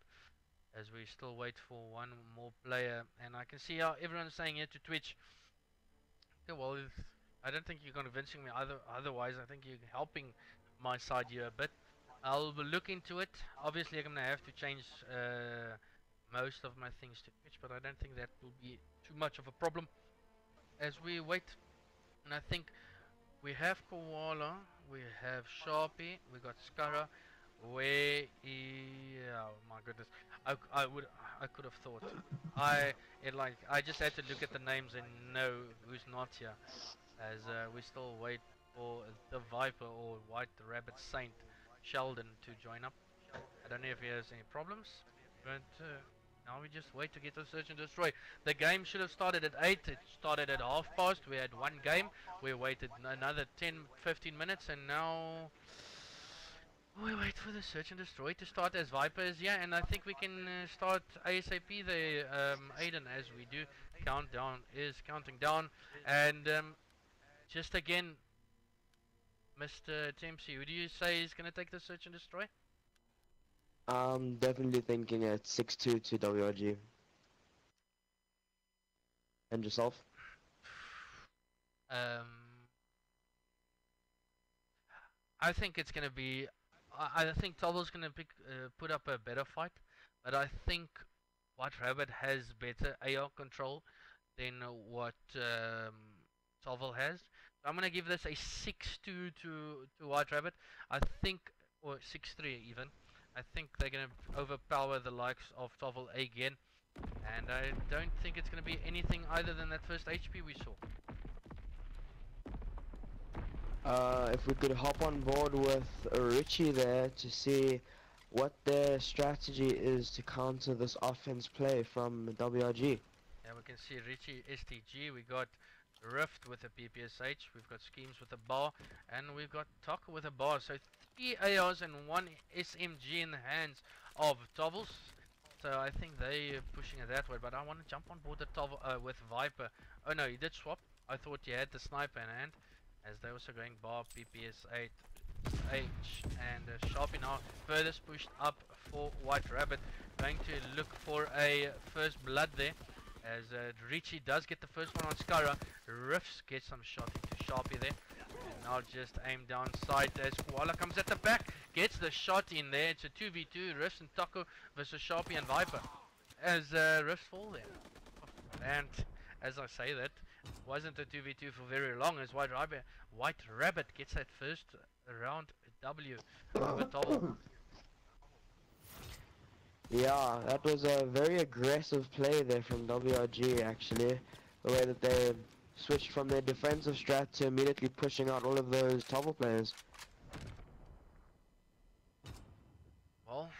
[SPEAKER 1] as we still wait for one more player. And I can see how everyone's saying here to Twitch. Okay, well, I don't think you're convincing me otherwise. I think you're helping my side here a bit. I'll look into it. Obviously, I'm gonna have to change most of my things to Twitch, but I don't think that will be too much of a problem as we wait. And I think we have Koala, we have Sharpie, we got Scara. Oh my goodness, I could have thought. I just had to look at the names and know who's not here, as we still wait for the Viper or White Rabbit Saint Sheldon to join up. I don't know if he has any problems, but now we just wait to get the search and destroy. The game should have started at 8, it started at half past, we had one game, we waited another 10-15 minutes, and now we wait for the search and destroy to start as Viper is here, and I think we can start ASAP the Aiden, as we do. Countdown is counting down, and just again, Mr. Tempsey, who do you say is going to take the search and destroy?
[SPEAKER 2] I'm definitely thinking it's 6-2 to WRG. And yourself?
[SPEAKER 1] I think it's going to be. I think TOVL's going to put up a better fight, but I think White Rabbit has better AR control than what TOVL has. So I'm going to give this a 6-2 to White Rabbit. I think, or 6-3 even. I think they're going to overpower the likes of TOVL again. And I don't think it's going to be anything other than that first HP we saw.
[SPEAKER 2] If we could hop on board with Richi there to see what their strategy is to counter this offense play from WRG.
[SPEAKER 1] Yeah, we can see Richi STG, we got Rift with a PPSH, we've got Skeams with a bar, and we've got Taco with a bar. So 3 ARs and 1 SMG in the hands of TOVLs. So I think they're pushing it that way, but I want to jump on board the TOVL with Viper. Oh no, he did swap. I thought he had the sniper in hand, as they're also going bar, PPS8, H, and Sharpie now furthest pushed up for White Rabbit, going to look for a first blood there, as Richi does get the first one on Scara. Riffs gets some shot into Sharpie there, and now just aim down sight as Koala comes at the back, gets the shot in there. It's a 2v2, Riffs and Taco versus Sharpie and Viper, as Riffs fall there. And as I say that, wasn't a 2v2 for very long, as White Rabbit gets that first round W over TOVL.
[SPEAKER 2] Yeah, that was a very aggressive play there from WRG actually. The way that they switched from their defensive strat to immediately pushing out all of those TOVL players.
[SPEAKER 1] Well,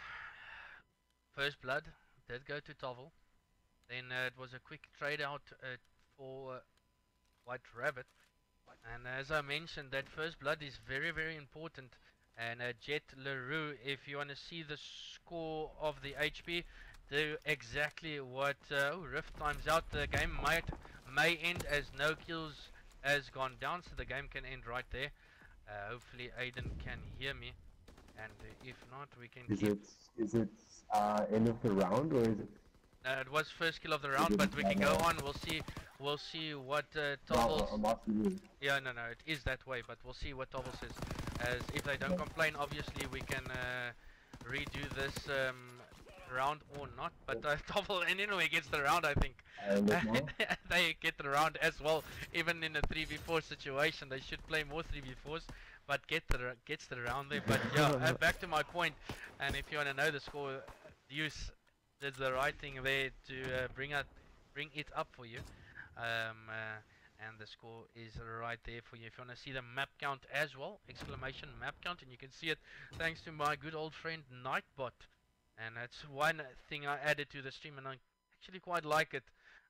[SPEAKER 1] first blood did go to TOVL. Then it was a quick trade out for White Rabbit. And as I mentioned, that first blood is very, very important. And Jet LaRue, if you want to see the score of the HP, do exactly what Rift times out. The game may end as no kills has gone down, so the game can end right there. Hopefully Aiden can hear me, and if not, we can
[SPEAKER 3] Is it end of the round, or is it?
[SPEAKER 1] it was first kill of the round, but we can go on. We'll see what TOVL. Yeah, no, it is that way, but we'll see what TOVL says. As if they don't complain, obviously we can redo this round or not. But TOVL anyway gets the round, I think. They get the round as well. Even in a 3v4 situation, they should play more 3v4s, but gets the round there. But yeah, back to my point. And if you want to know the score, Deuce did the right thing there to bring it up for you. And the score is right there for you. If you want to see the map count as well, exclamation map count, and you can see it thanks to my good old friend Nightbot. And that's one thing I added to the stream, and I actually quite like it.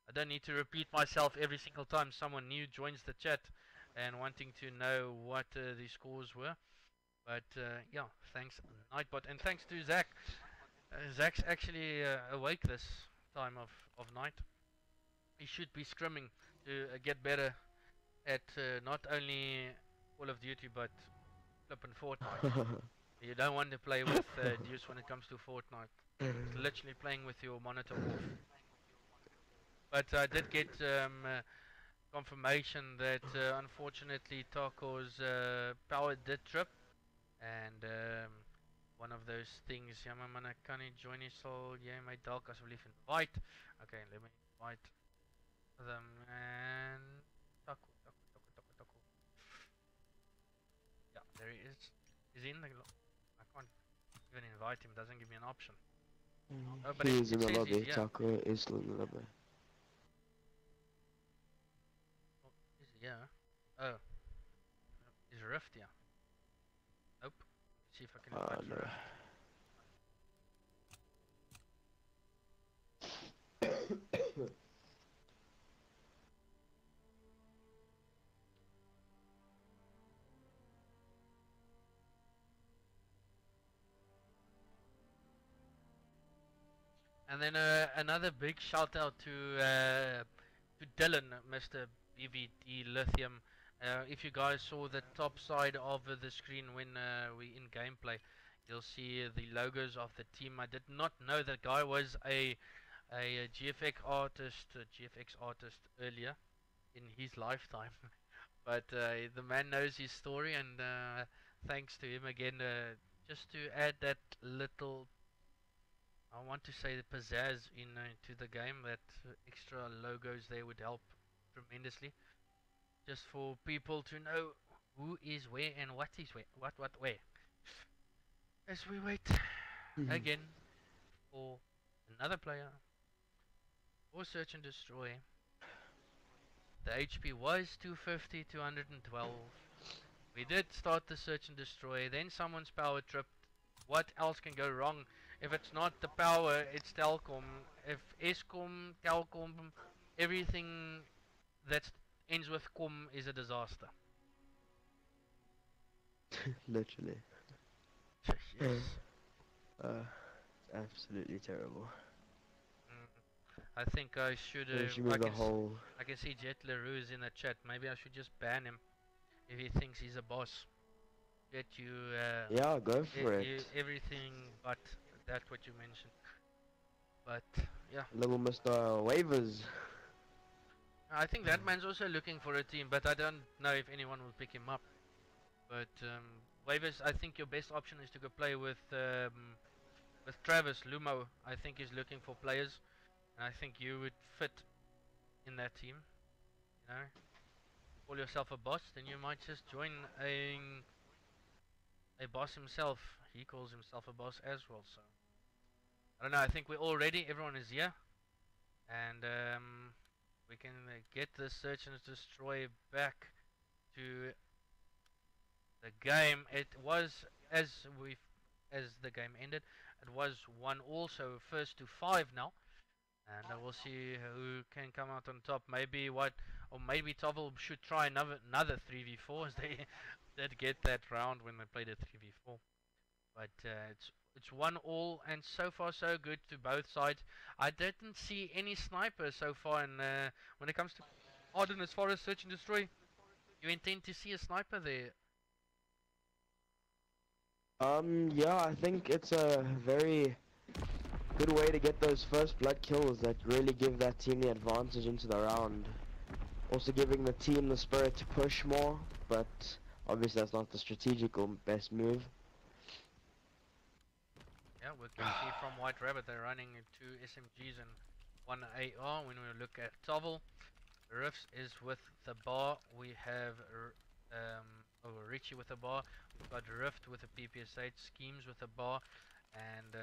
[SPEAKER 1] I don't need to repeat myself every single time someone new joins the chat and wanting to know what the scores were. But yeah, thanks Nightbot, and thanks to Zach. Zach's actually awake this time of night. He should be scrimming to get better at not only Call of Duty but flippin' Fortnite. You don't want to play with Deuce when it comes to Fortnite. It's literally playing with your monitor off. But I did get confirmation that unfortunately Taco's power did trip, and one of those things, ja man ek kan nie join nie, sal jy my dalk asseblief invite. Okay, let me invite them, and Taco. Yeah, there he is. He's in the I can't even invite him, doesn't give me an option. Oh, but
[SPEAKER 2] He's in the
[SPEAKER 1] says
[SPEAKER 2] lobby.
[SPEAKER 1] yeah.
[SPEAKER 2] Taco is still in the lobby.
[SPEAKER 1] Oh, is he? Yeah. Oh. Is Rift, yeah. Nope. Let's see if I can invite
[SPEAKER 2] No.
[SPEAKER 1] Rift. And then another big shout out to Dylan, Mr. BVD Lithium, If you guys saw the top side of the screen when we in gameplay, you'll see the logos of the team. I did not know that guy was a GFX artist earlier in his lifetime. But the man knows his story, and thanks to him again. Just to add that little, I want to say, the pizzazz to the game. That extra logos there would help tremendously, just for people to know who is where and what is where, what where. As we wait again for another player for search and destroy. The HP was 250, 212. We did start the search and destroy, then someone's power tripped. What else can go wrong? If it's not the power, it's Telkom. If Eskom, Telkom, everything that ends with com is a disaster.
[SPEAKER 2] Literally.
[SPEAKER 1] Yes.
[SPEAKER 2] Absolutely terrible.
[SPEAKER 1] I think I should. I can see Jet Leroux is in the chat. Maybe I should just ban him if he thinks he's a boss. Get you.
[SPEAKER 2] Yeah, go for it.
[SPEAKER 1] Everything but that what you mentioned. But yeah.
[SPEAKER 2] Little Mr. Waivers.
[SPEAKER 1] I think that man's also looking for a team, but I don't know if anyone will pick him up. But Waivers, I think your best option is to go play with Travis Lumo. I think he's looking for players, and I think you would fit in that team. You know, call yourself a boss, then you might just join a boss himself. He calls himself a boss as well. So I don't know. I think we're all ready. Everyone is here, and we can get the search and destroy back to the game. It was as the game ended. It was 1-1, so first to 5 now, and we'll see who can come out on top. Maybe maybe TOVL should try another 3v4, as they did get that round when they played a 3v4. But it's 1-1, and so far so good to both sides. I didn't see any snipers so far, and when it comes to Arden, as far as search and destroy, you intend to see a sniper there?
[SPEAKER 2] Yeah, I think it's a very good way to get those first blood kills that really give that team the advantage into the round. Also giving the team the spirit to push more, but obviously that's not the strategical best move.
[SPEAKER 1] Yeah, we can see from White Rabbit they're running 2 SMGs and 1 AR. When we look at TOVL, Riffs is with the bar. We have Richi with a bar. We've got Rift with a PPS8, Skeams with a bar, and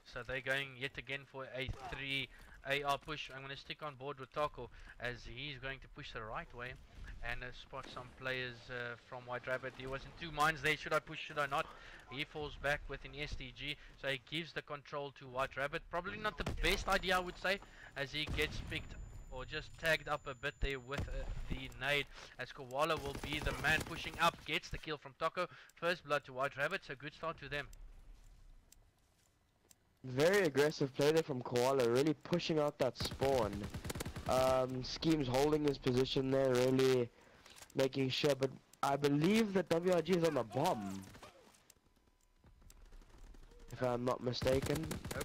[SPEAKER 1] so they're going yet again for a 3 AR push. I'm going to stick on board with Taco as he's going to push the right way and spot some players from White Rabbit. He was in 2 minds there. Should I push? Should I not? He falls back with an STG, so he gives the control to White Rabbit. Probably not the best idea, I would say, as he gets picked or just tagged up a bit there with the nade, as Koala will be the man pushing up, gets the kill from Taco. First blood to White Rabbit, so good start to them.
[SPEAKER 2] Very aggressive play there from Koala, really pushing out that spawn. Skeams holding his position there, really making sure, but I believe that WRG is on the bomb, if I'm not mistaken.
[SPEAKER 1] Nope,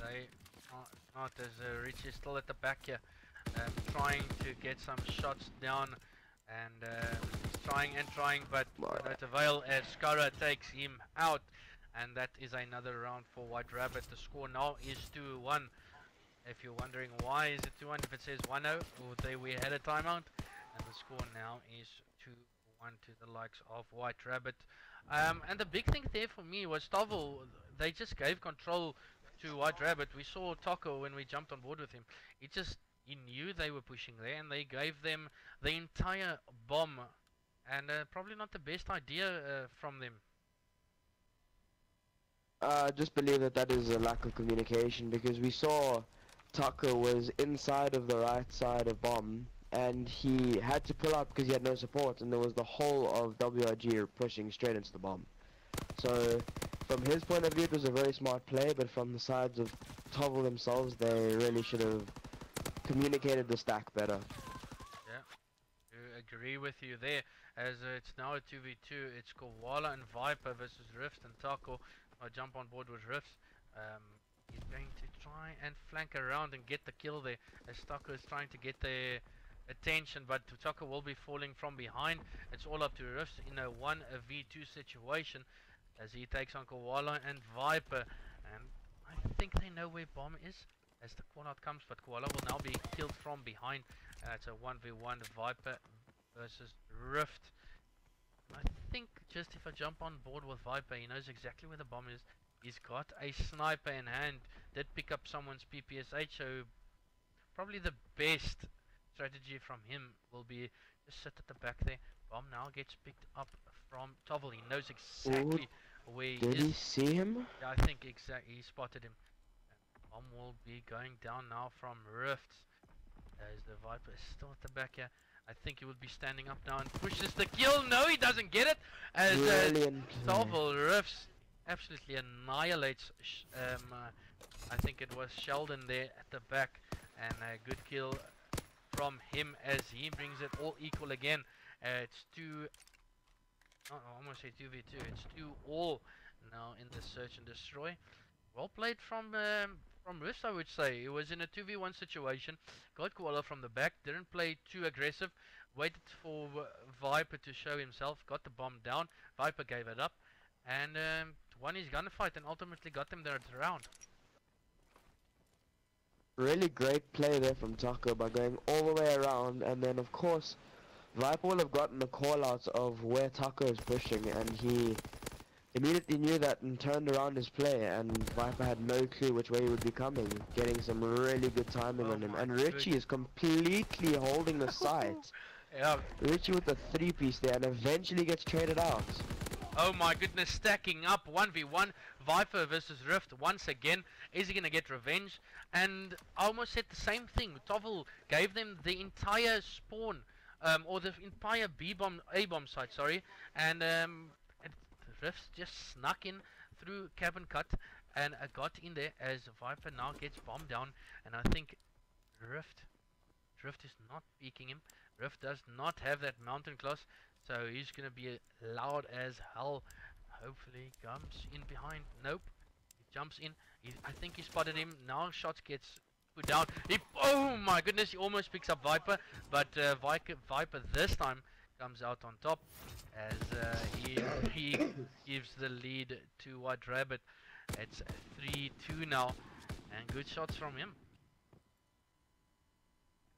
[SPEAKER 1] they are not, as Richi is still at the back here. Trying to get some shots down, and he's trying, but no TOVL as Scara takes him out, and that is another round for White Rabbit. The score now is 2-1. If you're wondering why is it 2-1, if it says 1-0, we had a timeout, and the score now is 2-1 to the likes of White Rabbit. And the big thing there for me was TOVL. They just gave control to White Rabbit. We saw Taco when we jumped on board with him. He knew they were pushing there, and they gave them the entire bomb, and probably not the best idea from them.
[SPEAKER 2] I just believe that is a lack of communication, because we saw Taco was inside of the right side of bomb, and he had to pull out because he had no support, and there was the whole of WRG pushing straight into the bomb. So from his point of view it was a very smart play, but from the sides of TOVL themselves, they really should have communicated the stack better.
[SPEAKER 1] Yeah, agree with you there, as it's now a 2v2. It's Koala and Viper versus Rift and Taco. I jump on board with Rift. He's going to try and flank around and get the kill there, as Taco is trying to get the attention, but Taco will be falling from behind. It's all up to Rift in a 1v2 situation, as he takes on Koala and Viper, and I think they know where Bomb is as the call out comes, but Koala will now be killed from behind. It's a 1v1 Viper versus Rift. I think just if I jump on board with Viper, he knows exactly where the bomb is. He's got a sniper in hand, did pick up someone's PPSH, so probably the best strategy from him will be just sit at the back there. Bomb now gets picked up from TOVL. He knows exactly where he is.
[SPEAKER 2] Did he see him?
[SPEAKER 1] Yeah, I think exactly he spotted him. Bomb will be going down now from Rift, as the Viper is still at the back here. I think he would be standing up now and pushes the kill. No, he doesn't get it. As TOVL Rifts absolutely annihilates. I think it was Sheldon there at the back, and a good kill from him as he brings it all equal again. It's I almost say 2v2. It's 2-all now in the search and destroy. Well played from Rift, I would say. It was in a 2v1 situation. Got Koala from the back. Didn't play too aggressive. Waited for Viper to show himself. Got the bomb down. Viper gave it up. And won his gunfight and ultimately got them there at the round.
[SPEAKER 2] Really great play there from Taco by going all the way around, and then of course Viper will have gotten the call out of where Taco is pushing, and he immediately knew that and turned around his play, and Viper had no clue which way he would be coming, getting some really good timing on him. And Richi is completely holding the site.
[SPEAKER 1] Yeah.
[SPEAKER 2] Richi with the 3-piece there, and eventually gets traded out.
[SPEAKER 1] Oh my goodness, stacking up 1v1 Viper versus Rift once again. Is he gonna get revenge? And I almost said the same thing. TOVL gave them the entire spawn, or the entire A-bomb site, sorry, and Rift just snuck in through cabin cut and got in there as Viper now gets bombed down. And I think Rift is not peeking him. Rift does not have that mountain class, so he's gonna be loud as hell. Hopefully he comes in behind. Nope, he jumps in. I think he spotted him. Now shots gets put down. Oh my goodness, he almost picks up Viper, but Viper this time comes out on top as he gives the lead to White Rabbit. It's 3-2 now, and good shots from him.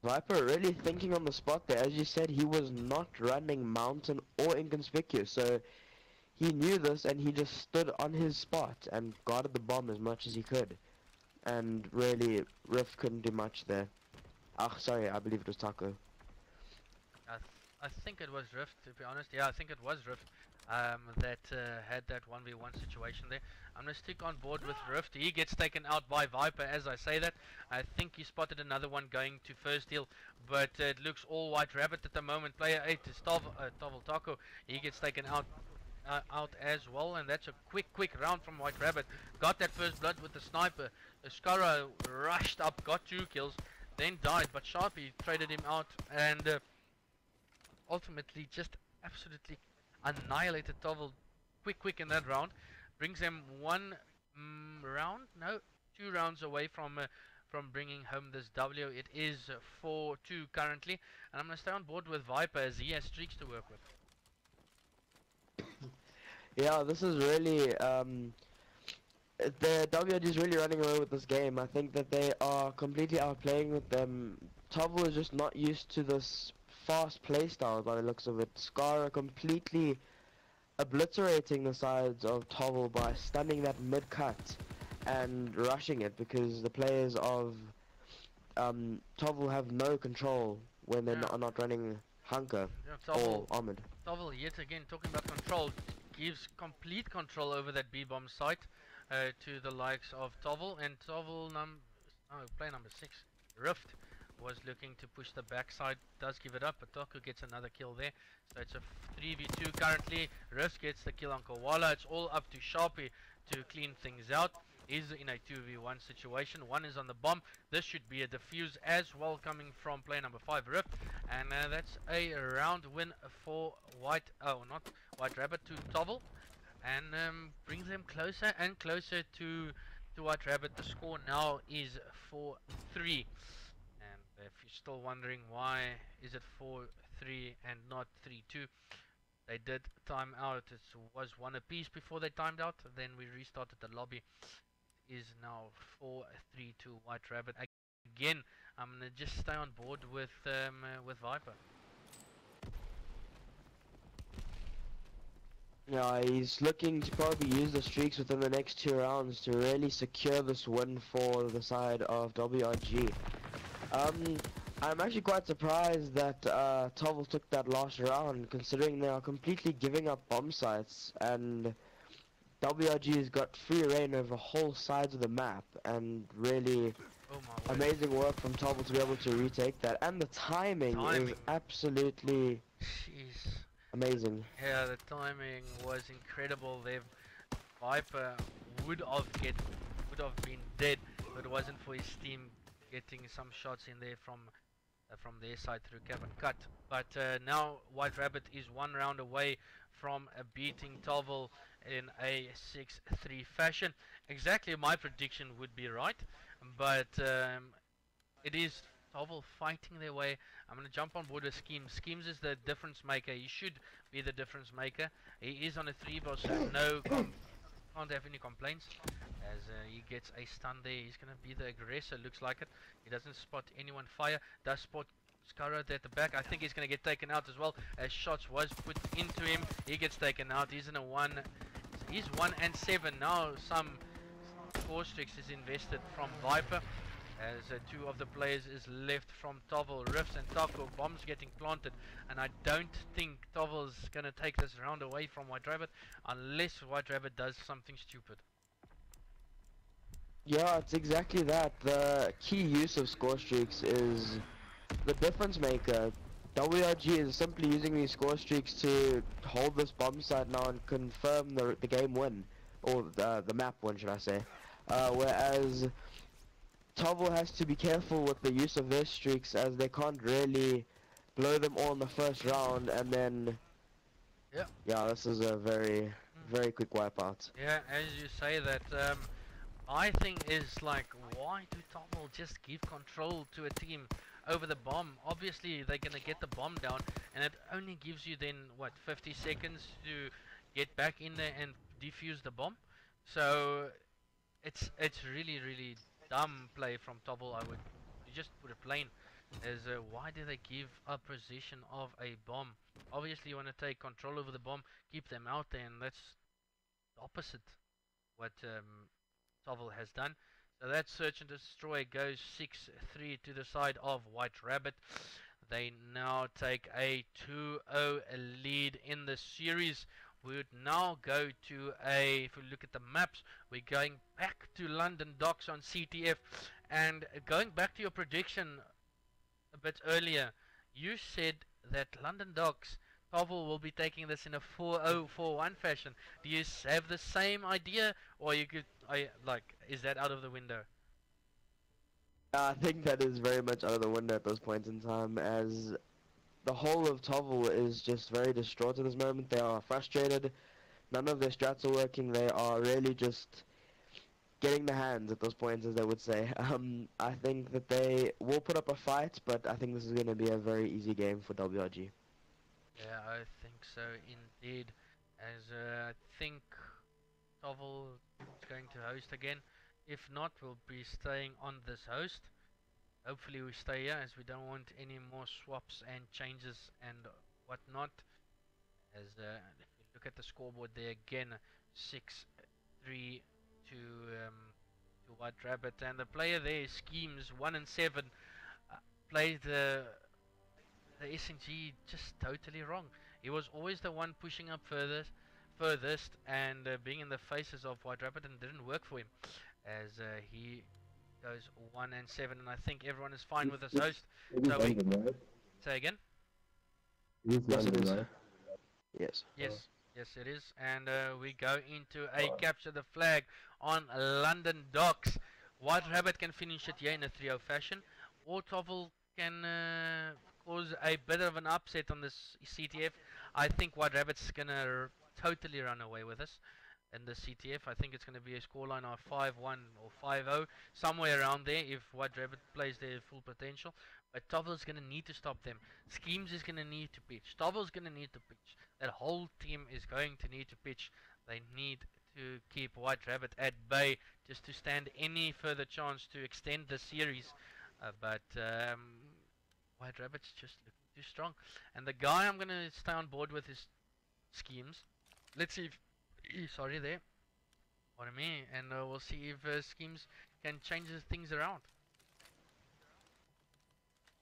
[SPEAKER 2] Viper really thinking on the spot there. As you said, he was not running mountain or inconspicuous, so he knew this and he just stood on his spot and guarded the bomb as much as he could. And really, Rift couldn't do much there. Ah, sorry, I believe it was Taco.
[SPEAKER 1] I think it was Rift, to be honest. Yeah, I think it was Rift that had that 1v1 situation there. I'm going to stick on board with Rift. He gets taken out by Viper as I say that. I think he spotted another one going to first heal, but it looks all White Rabbit at the moment. Player 8 is TOVL Taco. He gets taken out as well, and that's a quick round from White Rabbit. Got that first blood with the sniper. Scara rushed up, got 2 kills, then died, but Sharpie traded him out and ultimately just absolutely annihilated TOVL quick in that round. Brings them 2 rounds away from bringing home this W. It is 4-2 currently, and I'm going to stay on board with Viper as he has streaks to work with.
[SPEAKER 2] Yeah, this is really the WRG is really running away with this game. I think that they are completely outplaying with them. TOVL is just not used to this fast playstyle by the looks of it. Scara completely obliterating the sides of TOVL by stunning that mid-cut and rushing it, because the players of TOVL have no control when they're not running Hunker or Armored.
[SPEAKER 1] TOVL yet again talking about control, gives complete control over that B-bomb site to the likes of TOVL, and TOVL player number 6, Rift, was looking to push the backside, does give it up, but Taco gets another kill there. So it's a 3v2 currently. Rift gets the kill on Koala. It's all up to Sharpie to clean things out. is in a 2v1 situation. One is on the bomb. This should be a defuse as well, coming from player number 5 Rip, and that's a round win for not White Rabbit, to TOVL, and brings them closer and closer to White Rabbit. The score now is 4-3, and if you're still wondering why is it 4-3 and not 3-2, they did time out. It was one apiece before they timed out. Then we restarted the lobby. It is now 4-3 to White Rabbit. Again, I'm gonna just stay on board with Viper.
[SPEAKER 2] Yeah, he's looking to probably use the streaks within the next 2 rounds to really secure this win for the side of WRG. I'm actually quite surprised that TOVL took that last round, considering they are completely giving up bomb sites, and WRG has got free reign over whole sides of the map, and really amazing work from TOVL to be able to retake that, and the timing is absolutely amazing.
[SPEAKER 1] Yeah, the timing was incredible. Viper would have been dead if it wasn't for his team getting some shots in there from their side through cap and cut. But now White Rabbit is 1 round away from beating TOVL in a 6-3 fashion. Exactly my prediction would be right, but it is TOVL fighting their way. I'm going to jump on board with Skeams. Skeams is the difference maker. He should be the difference maker. He is on a 3-bar, so can't have any complaints. As he gets a stun there, he's going to be the aggressor, looks like it. He doesn't spot anyone fire, does spot Scara at the back. I think he's going to get taken out as well, as shots was put into him. He gets taken out. He's in a 1. He's 1-7 now. Some score streaks is invested from Viper, as 2 of the players is left from TOVL. Rifts and Taco bombs getting planted, and I don't think TOVL's going to take this round away from White Rabbit unless White Rabbit does something stupid.
[SPEAKER 2] Yeah, it's exactly that. The key use of score streaks is the difference maker. WRG is simply using these score streaks to hold this bomb site now and confirm the game win, or the map win, should I say. Whereas TOVL has to be careful with the use of their streaks, as they can't really blow them all in the first round, and then yeah, this is a very quick wipeout.
[SPEAKER 1] Yeah, as you say that, my thing is like, why do TOVL just give control to a team over the bomb? Obviously they're gonna get the bomb down, and it only gives you then what, 50 seconds to get back in there and defuse the bomb. So it's really dumb play from TOVL. I would just put it plain, as why do they give up possession of a bomb? Obviously you want to take control over the bomb, keep them out there, and that's the opposite what TOVL has done. So that search and destroy goes 6-3 to the side of White Rabbit. They now take a 2-0 lead in the series. We would now go to if we look at the maps, we're going back to London Docks on CTF. And going back to your prediction a bit earlier, you said that London Docks, TOVL will be taking this in a 4-0, 4-1 fashion. Do you have the same idea, or is that out of the window?
[SPEAKER 2] I think that is very much out of the window at this point in time, as the whole of TOVL is just very distraught at this moment. They are frustrated. None of their strats are working. They are really just getting the hands at those points, as they would say. I think that they will put up a fight, but I think this is going to be a very easy game for WRG.
[SPEAKER 1] Yeah, I think so indeed, as I think TOVL is going to host again. If not, we'll be staying on this host. Hopefully we stay here, as we don't want any more swaps and changes and whatnot. As if you look at the scoreboard there again, 6-3 to White Rabbit, and the player there, Skeams, 1-7, played the SNG just totally wrong. He was always the one pushing up furthest and being in the faces of White Rabbit, and didn't work for him, as he goes 1-7, and I think everyone is fine with this host. So we say again.
[SPEAKER 2] Yes, it is. Yes.
[SPEAKER 1] Yes, yes it is, and we go into a capture the flag on London Docks. White Rabbit can finish it here in a 3-0 fashion, or TOVL can cause a bit of an upset on this CTF. I think White Rabbit's gonna totally run away with us in the CTF. I think it's going to be a scoreline of 5-1 or 5-0, somewhere around there if White Rabbit plays their full potential. But TOVL's going to need to stop them. Skeams is going to need to pitch. TOVL's going to need to pitch. That whole team is going to need to pitch. They need to keep White Rabbit at bay just to stand any further chance to extend the series. But White Rabbit's just looking too strong. And the guy I'm going to stay on board with is Skeams. Let's see if sorry there. Pardon me, and we'll see if Skeams can change things around.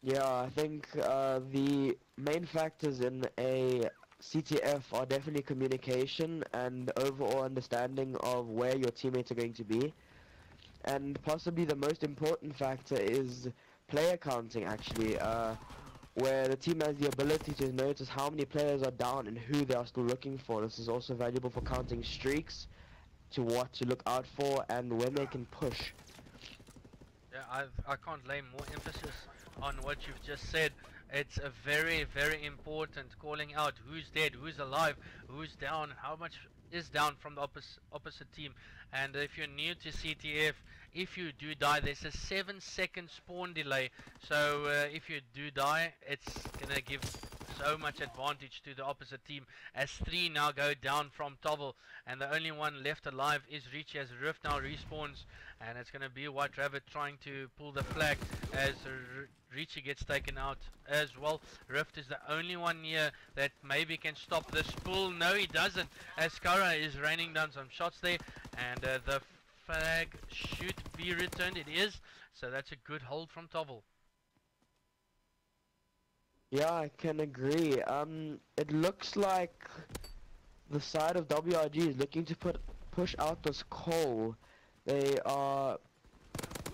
[SPEAKER 2] Yeah, I think the main factors in a CTF are definitely communication and overall understanding of where your teammates are going to be. And possibly the most important factor is player counting, actually, where the team has the ability to notice how many players are down and who they are still looking for. This is also valuable for counting streaks, to what to look out for, and when they can push.
[SPEAKER 1] Yeah, I can't lay more emphasis on what you've just said. It's a very, very important, calling out who's dead, who's alive, who's down, how much is down from the opposite team. And if you're new to CTF, if you do die, there's a 7-second spawn delay. So if you do die, it's gonna give so much advantage to the opposite team, as 3 now go down from TOVL, and the only one left alive is Richi, as Rift now respawns, and it's going to be White Rabbit trying to pull the flag as Richi gets taken out as well. Rift is the only one here that maybe can stop this pull. No, he doesn't, as Scara is raining down some shots there, and the flag should be returned. It is, so that's a good hold from TOVL.
[SPEAKER 2] Yeah, I can agree. It looks like the side of WRG is looking to push out this coal. They are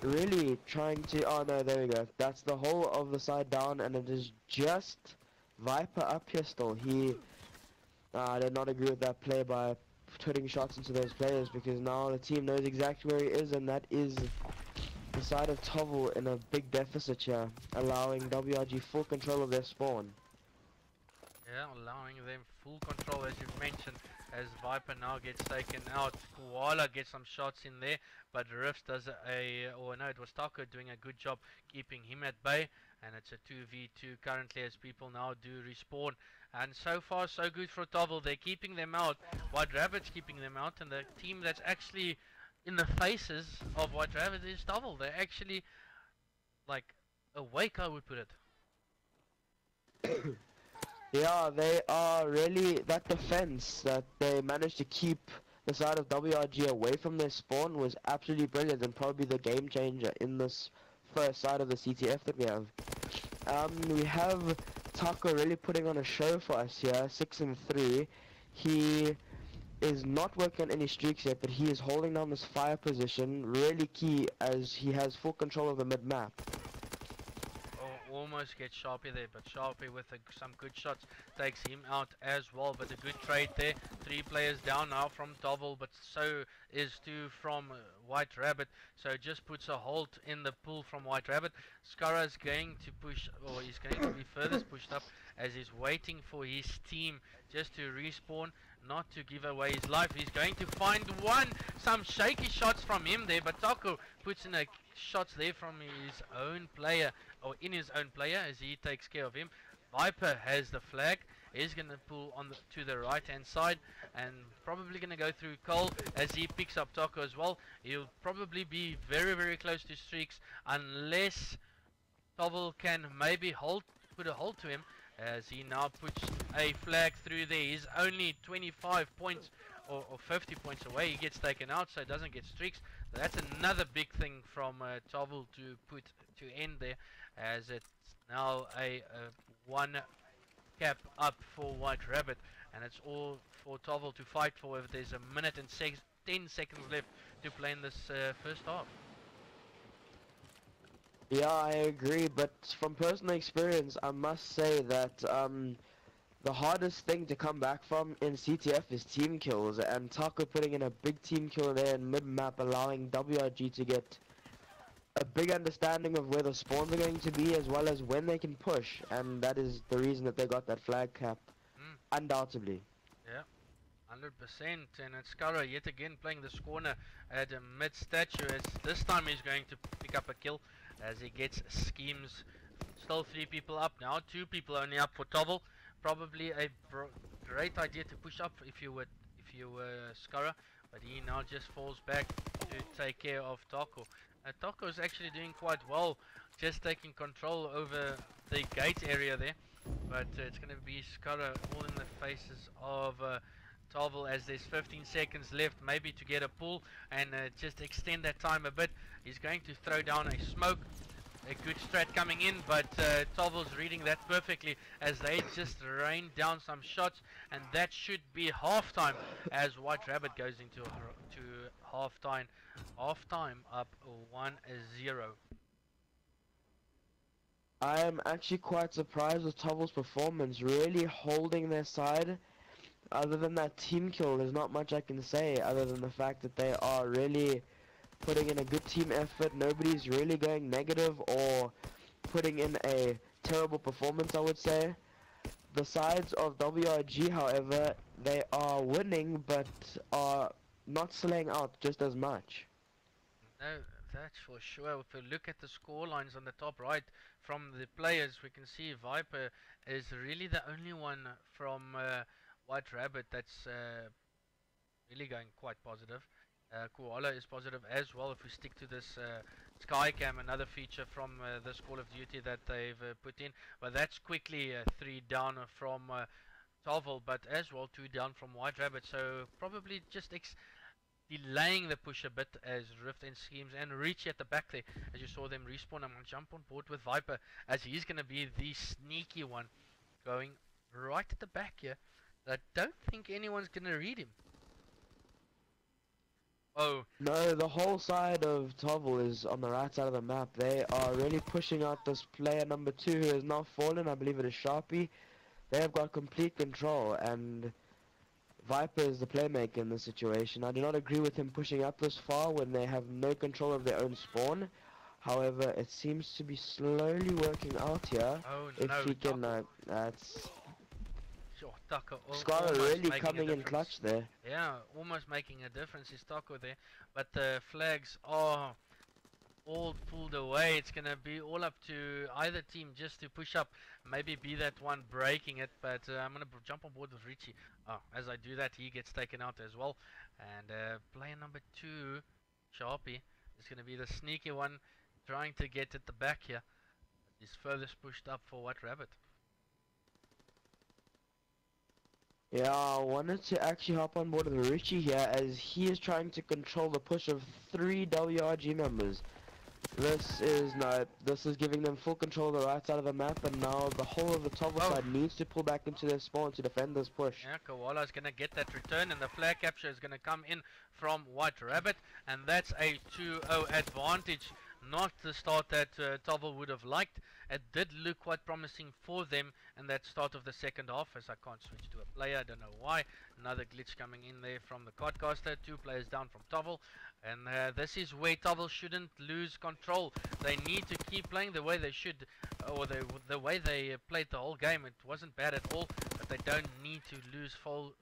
[SPEAKER 2] really trying to. Oh no, there we go. That's the whole of the side down, and it is just Viper up here still. I did not agree with that play by putting shots into those players, because now the team knows exactly where he is, and that is the side of TOVL in a big deficit here, allowing WRG full control of their spawn.
[SPEAKER 1] Yeah, allowing them full control, as you've mentioned, as Viper now gets taken out. Koala gets some shots in there, but Rift does it was Taco doing a good job keeping him at bay, and it's a 2v2 currently as people now do respawn. And so far so good for TOVL. They're keeping them out. White Rabbit's keeping them out, and the team that's actually in the faces of White Rabbit is TOVL. They're actually like awake, I would put it.
[SPEAKER 2] Yeah, they are really, that defense that they managed to keep the side of WRG away from their spawn was absolutely brilliant, and probably the game changer in this first side of the CTF that we have. We have Taco really putting on a show for us here, 6-3. He is not working on any streaks yet, but he is holding down this fire position, really key, as he has full control of the mid-map.
[SPEAKER 1] Almost gets Sharpie there, but Sharpie with some good shots takes him out as well. But a good trade there. 3 players down now from TOVL, but so is 2 from White Rabbit. So it just puts a halt in the pull from White Rabbit. Scara is going to push, or he's going to be furthest pushed up, as he's waiting for his team just to respawn, not to give away his life. He's going to find some shaky shots from him there, but Taco puts in a shots there from his own player, or in his own player, as he takes care of him. Viper has the flag. He's going to pull on to the right hand side, and probably going to go through Cole as he picks up Taco as well. He'll probably be very, very close to streaks, unless TOVL can maybe put a hold to him, as he now puts a flag through there. He's only 25 points or 50 points away. He gets taken out, so he doesn't get streaks. So that's another big thing from TOVL to end there, as it's now a 1 cap up for White Rabbit, and it's all for TOVL to fight for if there's a minute and 10 seconds left to play in this first half.
[SPEAKER 2] Yeah, I agree, but from personal experience, I must say that the hardest thing to come back from in CTF is team kills, and Taco putting in a big team kill there in mid-map, allowing WRG to get a big understanding of where the spawns are going to be, as well as when they can push, and that is the reason that they got that flag cap, undoubtedly.
[SPEAKER 1] Yeah. 100%, and it's Scara yet again playing this corner at a mid statue, as this time he's going to pick up a kill as he gets Skeams. Still 3 people up now, 2 people only up for TOVL. Probably a great idea to push up if you were Scara, but he now just falls back to take care of Taco. Taco is actually doing quite well, just taking control over the gate area there, but it's going to be Scara all in the faces of TOVL as there's 15 seconds left, maybe to get a pull and just extend that time a bit. He's going to throw down a smoke, a good strat coming in, but TOVL's reading that perfectly as they just rain down some shots, and that should be halftime as White Rabbit goes into halftime. Halftime up 1-0.
[SPEAKER 2] I am actually quite surprised with TOVL's performance, really holding their side. Other than that team kill, there's not much I can say other than the fact that they are really putting in a good team effort. Nobody's really going negative or putting in a terrible performance, I would say. The sides of WRG, however, they are winning but are not slaying out just as much.
[SPEAKER 1] No, that's for sure. If we look at the score lines on the top right from the players, we can see Viper is really the only one from White Rabbit that's really going quite positive. Koala is positive as well if we stick to this Skycam, another feature from this Call of Duty that they've put in. But that's quickly 3 down from TOVL, but as well 2 down from White Rabbit. So probably just delaying the push a bit as Rift and Skeams and Richi at the back there. As you saw them respawn, I'm going to jump on board with Viper as he's going to be the sneaky one going right at the back here. I don't think anyone's going to read him. Oh.
[SPEAKER 2] No, the whole side of TOVL is on the right side of the map. They are really pushing out this player number 2 who has now fallen. I believe it is Sharpie. They have got complete control, and Viper is the playmaker in this situation. I do not agree with him pushing up this far when they have no control of their own spawn. However, it seems to be slowly working out here.
[SPEAKER 1] Oh,
[SPEAKER 2] if
[SPEAKER 1] no,
[SPEAKER 2] he can, that's...
[SPEAKER 1] Sure, Taco
[SPEAKER 2] Scara really coming in clutch there.
[SPEAKER 1] Yeah, almost making a difference is Taco there. But the flags are all pulled away. It's going to be all up to either team just to push up. Maybe be that one breaking it. But I'm going to jump on board with Richi. Oh, as I do that, he gets taken out as well. And player number 2, Sharpie, is going to be the sneaky one trying to get at the back here. He's furthest pushed up for White Rabbit.
[SPEAKER 2] Yeah, I wanted to actually hop on board with Richi here as he is trying to control the push of 3 WRG members. This is giving them full control of the right side of the map, and now the whole of the TOVL side needs to pull back into their spawn to defend this push.
[SPEAKER 1] Yeah, Koala is going to get that return, and the flag capture is going to come in from White Rabbit, and that's a 2-0 advantage. Not the start that TOVL would have liked. It did look quite promising for them in that start of the second half, as I can't switch to a player, I don't know why. Another glitch coming in there from the Codcaster, 2 players down from TOVL, and this is where TOVL shouldn't lose control. They need to keep playing the way they should, or the way they played the whole game. It wasn't bad at all, but they don't need to lose full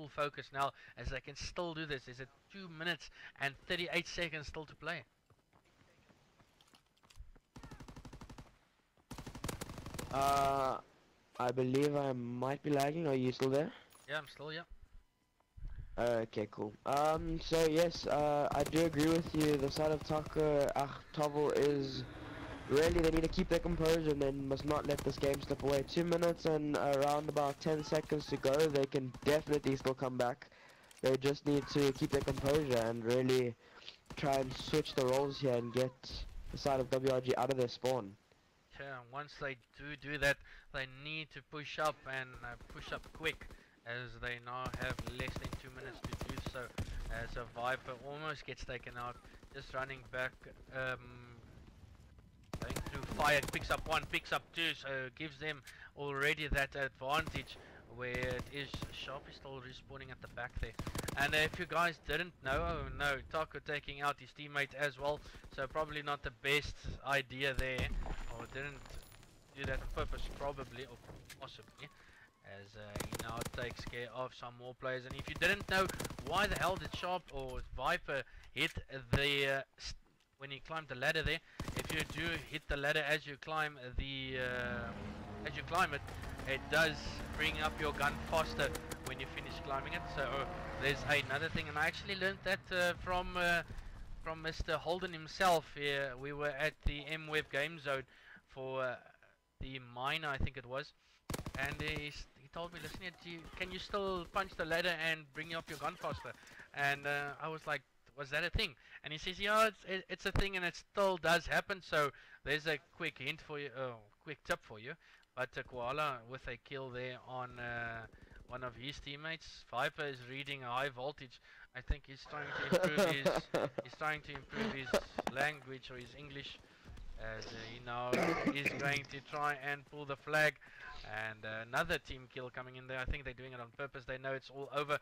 [SPEAKER 1] focus now, as they can still do this. There's 2 minutes and 38 seconds still to play.
[SPEAKER 2] I believe I might be lagging. Are you still there?
[SPEAKER 1] Yeah, I'm still, yeah.
[SPEAKER 2] Okay, cool. So yes, I do agree with you. The side of TOVL is really, they need to keep their composure and they must not let this game slip away. 2 minutes and around about 10 seconds to go. They can definitely still come back. They just need to keep their composure and really try and switch the roles here and get the side of WRG out of their spawn.
[SPEAKER 1] Yeah, once they do that, they need to push up and push up quick, as they now have less than 2 minutes to do so. As a Viper almost gets taken out, just running back, going through fire, picks up 1, picks up 2, so gives them already that advantage where it is Sharpie still respawning at the back there. And if you guys didn't know, oh no, Taco taking out his teammate as well, so probably not the best idea there, or didn't do that on purpose, probably, or possibly, as he now takes care of some more players. And if you didn't know why the hell did Sharp or Viper hit the when he climbed the ladder there, if you do hit the ladder as you climb the it, it does bring up your gun faster when you finish climbing it. So there's another thing, and I actually learned that from Mr. Holden himself. We were at the M-Web game zone for the mine, I think it was, and he told me, listen, can you still punch the ladder and bring up your gun faster? And I was like, was that a thing? And he says, yeah, it's a thing, and it still does happen. So there's a quick hint for you, quick tip for you. But Koala with a kill there on one of his teammates. Viper is reading a high voltage. I think he's trying to improve his language or his English, as he now is going to try and pull the flag. And another team kill coming in there. I think they're doing it on purpose. They know it's all over.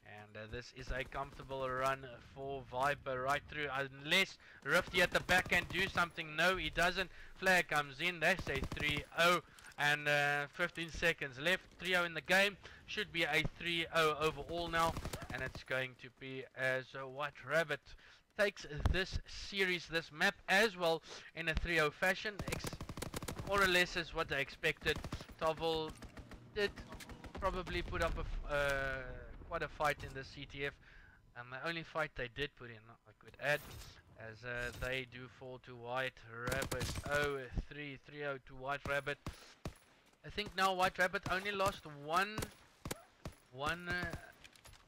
[SPEAKER 1] And this is a comfortable run for Viper right through, unless Rifty at the back can do something. No, he doesn't. Flag comes in. That's a 3-0. And 15 seconds left. 3-0 in the game. Should be a 3-0 overall now. And it's going to be as White Rabbit takes this series, this map as well, in a 3-0 fashion. More or less is what I expected. TOVL did probably put up quite a fight in the CTF. And the only fight they did put in, I could add, as they do fall to White Rabbit. 3-0 to White Rabbit. I think now White Rabbit only lost one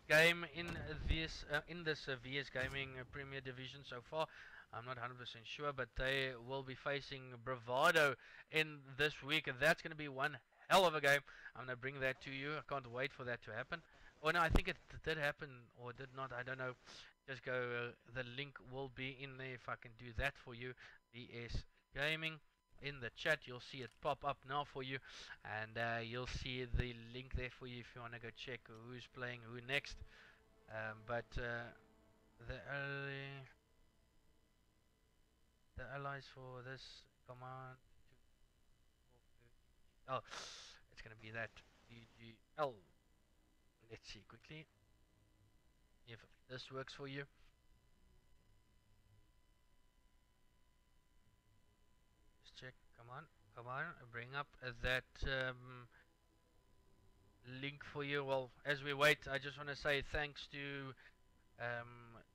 [SPEAKER 1] game in this VS Gaming Premier Division so far. I'm not 100% sure, but they will be facing Bravado in this week, and that's going to be one hell of a game. I'm going to bring that to you. I can't wait for that to happen. Oh no, I think it did happen, or did not, I don't know. Just go, the link will be in there if I can do that for you. VS Gaming. In the chat, you'll see it pop up now for you, and you'll see the link there for you if you want to go check who's playing who next. But the allies for this command, oh, it's gonna be that TOVL. Let's see quickly if this works for you. Check, come on, bring up that link for you. Well, as we wait, I just want to say thanks to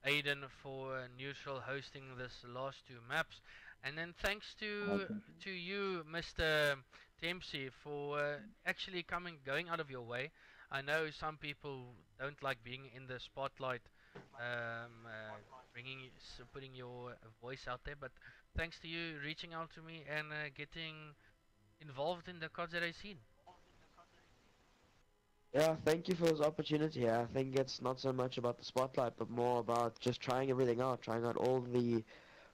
[SPEAKER 1] Aiden for neutral hosting this last two maps, and then thanks to you, Mr. Dempsey, for actually going out of your way. I know some people don't like being in the spotlight, putting your voice out there, but thanks to you reaching out to me and getting involved in the COD scene.
[SPEAKER 2] Yeah, thank you for this opportunity. I think it's not so much about the spotlight, but more about just trying everything out, trying out all the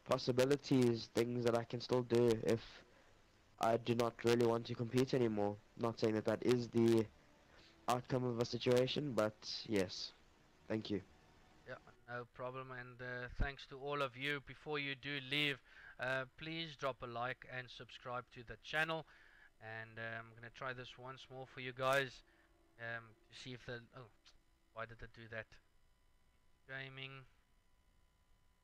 [SPEAKER 2] possibilities, things that I can still do if I do not really want to compete anymore. Not saying that that is the outcome of a situation, but yes, thank you.
[SPEAKER 1] Yeah, no problem, and thanks to all of you. Before you do leave, please drop a like and subscribe to the channel, and I'm gonna try this once more for you guys to see if the why did it do that? Gaming,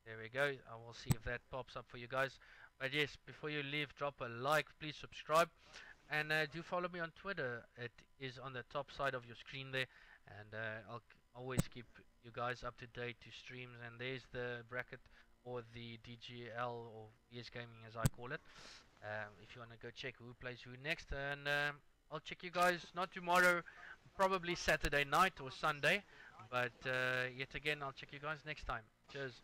[SPEAKER 1] there we go. I will see if that pops up for you guys. But yes, before you leave, drop a like, please subscribe, and do follow me on Twitter. It is on the top side of your screen there, and I'll always keep you guys up to date to streams. And there's the bracket, or the DGL, or VS Gaming as I call it, if you want to go check who plays who next. And I'll check you guys not tomorrow, probably Saturday night or Sunday, but yet again I'll check you guys next time. Cheers.